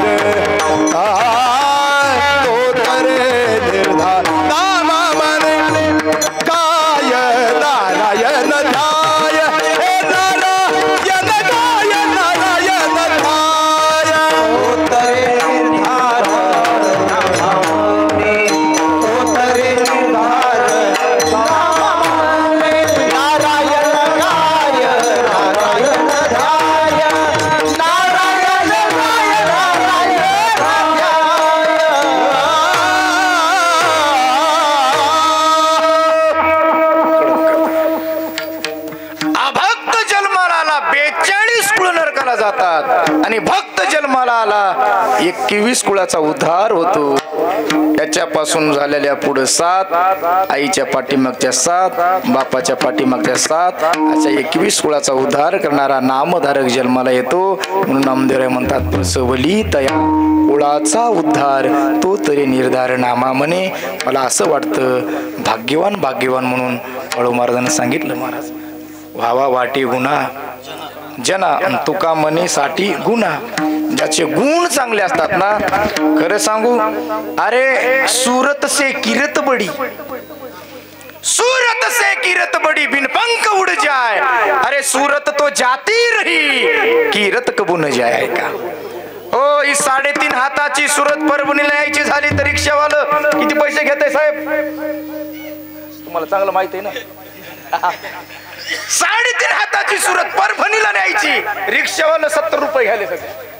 तो तरे निर्धार नामा मने काय नारायण ध्याय हे नारायण गाय नारायण ध्याय तो तरे निर्धार तो तरे निर्धार नारायण गाय नारायण ध्याय नारायण गाय अभक्त जन्माला आला 42 कुळ नरकाला जातात आणि भक्त जन्माला आला 21 कुळाचा उद्धार होतो त्याच्यापासून झालेल्या पुढे 7 आईच्या पाठीमागच्या 7 बापाच्या पाठीमागच्या 7 अशा 21 कुळाचा उद्धार करणारा नामधारक जन्माला येतो म्हणून नामदेव म्हणतात प्रसवली तया कुळाचा उद्धार तो तरी निर्धार नामा म्हणे मला असं वाटतं भाग्यवान भाग्यवान म्हणून बाळू महाराजांना सांगितलं महाराज व्हावा वाटी गुन्हा जना तुका मनी साठी गुन्हा ज्याचे गुण चांगले असतात ना खरं सांगू अरे सूरत से किरत बडी सूरत से किरत बड़ी बिन पंख उड़ जाए अरे सूरत तो जाती रही किरत कबू न जाए का हो ही 3.5 हाताची सुरत परभणीला यायची झाली तर रिक्षावालं किती पैसे घेते साहेब तुम्हाला चांगलं माहिती आहे ना 3.5 हाताची सुरत परभणीला न्यायची रिक्षावालं 70 रुपये घ्याले सगळे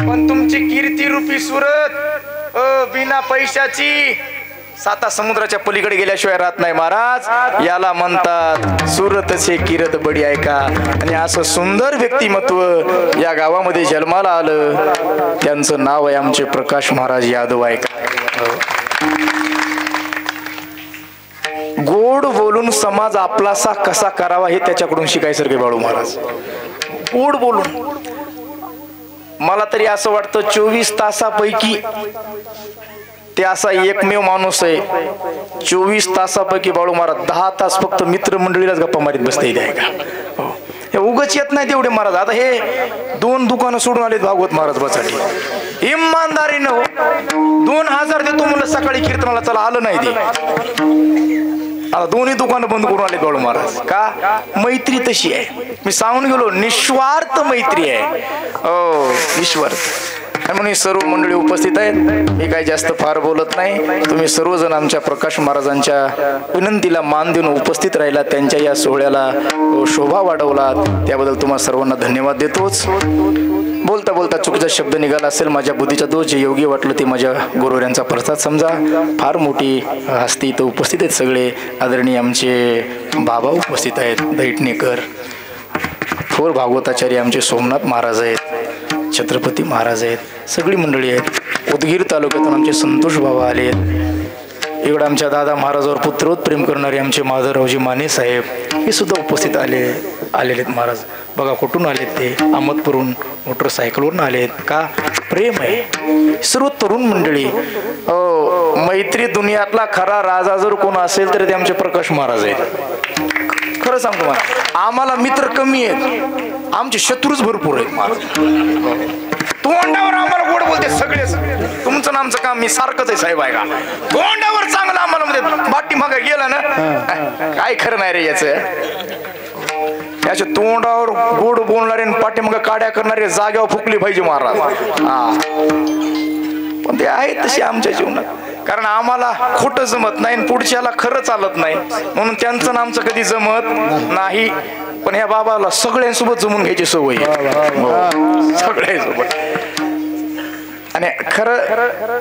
पण तुमची कीर्ती रूपी सुरत बिना पैशाची 7 समुद्राच्या पलीकडे गेल्याशिवाय राहत नाही महाराज याला म्हणतात सुरतचे किरत बडी ऐका आणि असं सुंदर व्यक्तिमत्व या गावामध्ये जन्माला आलं त्यांचं नाव आहे आमचे प्रकाश महाराज यादव ऐका गोड बोलून समाज आपलासा कसा करावा हे त्याच्याकडून शिकायसारखे बाळू महाराज गोड बोलून मला तरी असं वाटतं 24 तासापैकी ते असा एकमेव माणूस आहे 24 तासापैकी बाळू महाराज 10 तास फक्त मित्रमंडळीलाच गप्पा मारीत बसता येते का हे उगच येत नाही तेवढे महाराज आता हे 2 दुकानं सोडून आलेत भागवत महाराज बसाठी इमानदारीनं 2000 देतो म्हणलं सकाळी कीर्तनाला चला आलं नाही ते आता दोन्ही दुकानं बंद करून आले बाळू महाराज का मैत्री तशी आहे मी सांगून गेलो निस्वार्थ मैत्री आहे हो निस्वार्थ म्हणून सर्व मंडळी उपस्थित आहेत मी काही जास्त फार बोलत नाही तुम्ही सर्वजण आमच्या प्रकाश महाराजांच्या विनंतीला मान देऊन उपस्थित राहिला त्यांच्या या सोहळ्याला शोभा वाढवलात त्याबद्दल तुम्हाला सर्वांना धन्यवाद देतोच बोलता बोलता चुकीचा शब्द निघाला असेल माझ्या बुद्धीचा दोष जे योग्य वाटलं ते माझ्या गुरुवर्यांचा प्रसाद समजा फार मोठी हस्ती इथं उपस्थित आहेत सगळे आदरणीय आमचे बाबा उपस्थित आहेत दैठणेकर थोर भागवताचार्य आमचे सोमनाथ महाराज आहेत छत्रपती महाराज आहेत सगळी मंडळी आहेत उदगीर तालुक्यातून आमचे संतोष बाबा आले आहेत इकडं आमच्या दादा महाराजावर पुत्रोत प्रेम करणारे आमचे माधवरावजी माने साहेब हे सुद्धा उपस्थित आलेले आहेत महाराज बघा कुठून आलेत ते अहमदपूरहून मोटरसायकलवरून आलेत का प्रेम आहे सर्व तरुण मंडळी मैत्री दुनियातला खरा राजा जर कोण असेल तर ते आमचे प्रकाश महाराज आहेत खरं सांगतो मला आम्हाला मित्र कमी आहेत आमचे शत्रूच भरपूर आहेत महाराज तोंडावर आम्हाला गोड बोलते सगळे तुमचं नामचं काम मी सारखंच आहे साहेब आहे का तोंडावर चांगलं आम्हाला मध्ये बाटी मागा गेला ना काय खरं नाही रे याच्या तोंडावर गोड बोलणारे आणि पाठीमागं काड्या करणारे जाग्यावर फुकली पाहिजे महाराज पण ते आहे तसे आमच्या जीवनात कारण आम्हाला खोटं जमत नाही पुढच्याला खरं चालत नाही म्हणून त्यांचं आमचं कधी जमत नाही पण या बाबाला सगळ्यांसोबत जमून घ्यायची सवय सगळ्यांसोबत. आणि खरं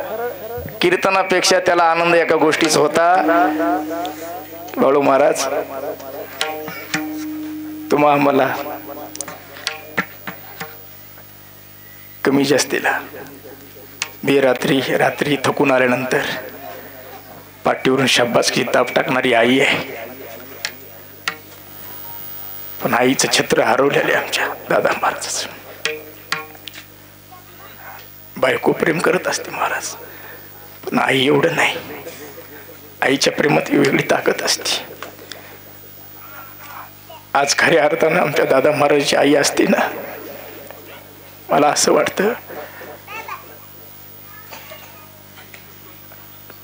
कीर्तनापेक्षा त्याला आनंद एका गोष्टीचा होता. बाळू महाराज तुम्हा आम्हाला कमी जास्तीला रात्री थकून आल्यानंतर पाठीवरून शाबासकी ताप टाकणारी आई आहे. पण आईचं छत्र हरवलेले आमच्या दादा महाराज. बायको प्रेम करत असते महाराज, पण आई एवढं नाही. आईच्या प्रेमात वेगळी ताकद असते. आज खऱ्या अर्थानं आमच्या दादा महाराजची आई असते ना, मला असं वाटतं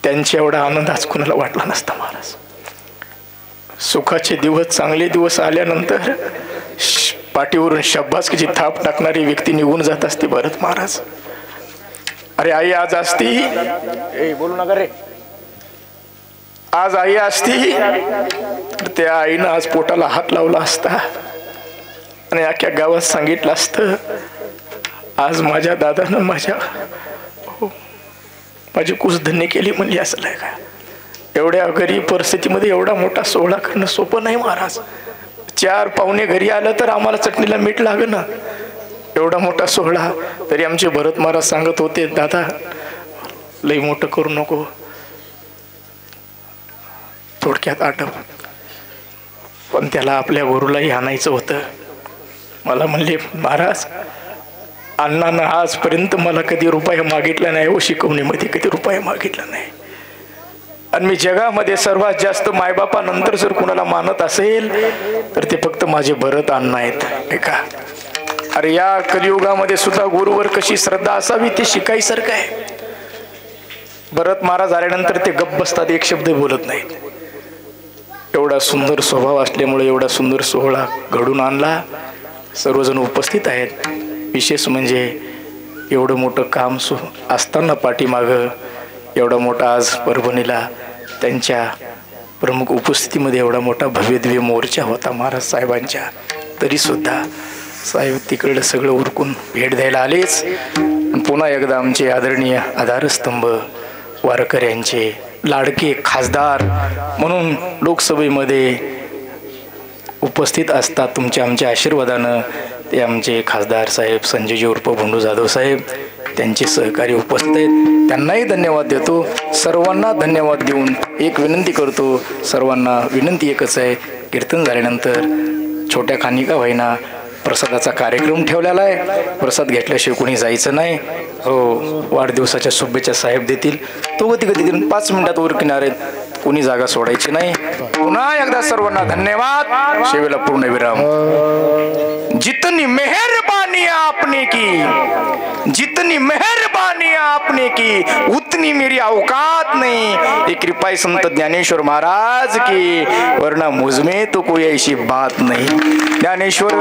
त्यांच्या एवढा आनंद आज कुणाला वाटला नसता महाराज. सुखाचे दिवस चांगले दिवस आल्यानंतर पाठीवरून शाबासकीची थाप टाकणारी व्यक्ती निघून जात असते भरत महाराज. अरे आई आज असती, बोलू नका रे, आज आई असती तर त्या आईनं आज पोटाला हात लावला असता आणि अख्ख्या गावात सांगितलं असतं आज माझ्या दादानं माझी कुसधन्य केली म्हणली असं नाही का. एवढ्या गरीब परिस्थितीमध्ये एवढा मोठा सोहळा करणं सोपं नाही महाराज. 4 पाहुणे घरी आलं तर आम्हाला चटणीला मीठ लागेल ना. एवढा मोठा सोहळा तरी आमचे भरत महाराज सांगत होते दादा लई मोठं करू नको, थोडक्यात आटप. पण त्याला आपल्या गुरुलाही आणायचं होतं. मला म्हणले महाराज अण्णानं आजपर्यंत मला कधी रुपया मागितला नाही, व शिकवणीमध्ये कधी रुपया मागितला नाही. आणि मी जगामध्ये सर्वात जास्त मायबापानंतर जर कुणाला मानत असेल तर ते फक्त माझे भरत अण्णा आहेत का. अरे या कलियुगामध्ये सुद्धा गुरुवर कशी श्रद्धा असावी ते शिकायसारखं आहे. भरत महाराज आल्यानंतर ते गप्प बसतात, एक शब्द बोलत नाहीत. एवढा सुंदर स्वभाव असल्यामुळे एवढा सुंदर सोहळा घडून आणला. सर्वजण उपस्थित आहेत. विशेष म्हणजे एवढं मोठं काम असताना पाठीमागं एवढा मोठा आज परभणीला त्यांच्या प्रमुख उपस्थितीमध्ये एवढा मोठा भव्यदिव्य मोर्चा होता महाराज साहेबांच्या. तरीसुद्धा साहेब तिकडं सगळं उरकून भेट द्यायला आलेच. पुन्हा एकदा आमचे आदरणीय आधारस्तंभ वारकऱ्यांचे लाडके खासदार म्हणून लोकसभेमध्ये उपस्थित असतात. तुमच्या आमच्या आशीर्वादानं ते आमचे खासदार साहेब संजयजी उर्फ भोंडू जाधव साहेब त्यांचे सहकारी उपस्थित आहेत. त्यांनाही धन्यवाद देतो. सर्वांना धन्यवाद देऊन एक विनंती करतो. सर्वांना विनंती एकच आहे, कीर्तन झाल्यानंतर छोट्या खानिका व्हायना प्रसादाचा कार्यक्रम ठेवलेला आहे. प्रसाद घेतल्याशिवाय कोणी जायचं नाही. हो, वाढदिवसाच्या शुभेच्छा साहेब देतील. तो गती देतील. 5 मिनिटात वर किनार आहेत, कोणी जागा सोडायची नाही. पुन्हा एकदा सर्वांना धन्यवाद. शेवेला पूर्ण विराम. जितनी मेहरबानी आपने की, जितनी मेहरबानी आपने की, उतनी मेरी औकात नहीं. ये कृपा संत ज्ञानेश्वर महाराज की, वरना मुझमें तो कोई ऐसी बात नहीं. ज्ञानेश्वर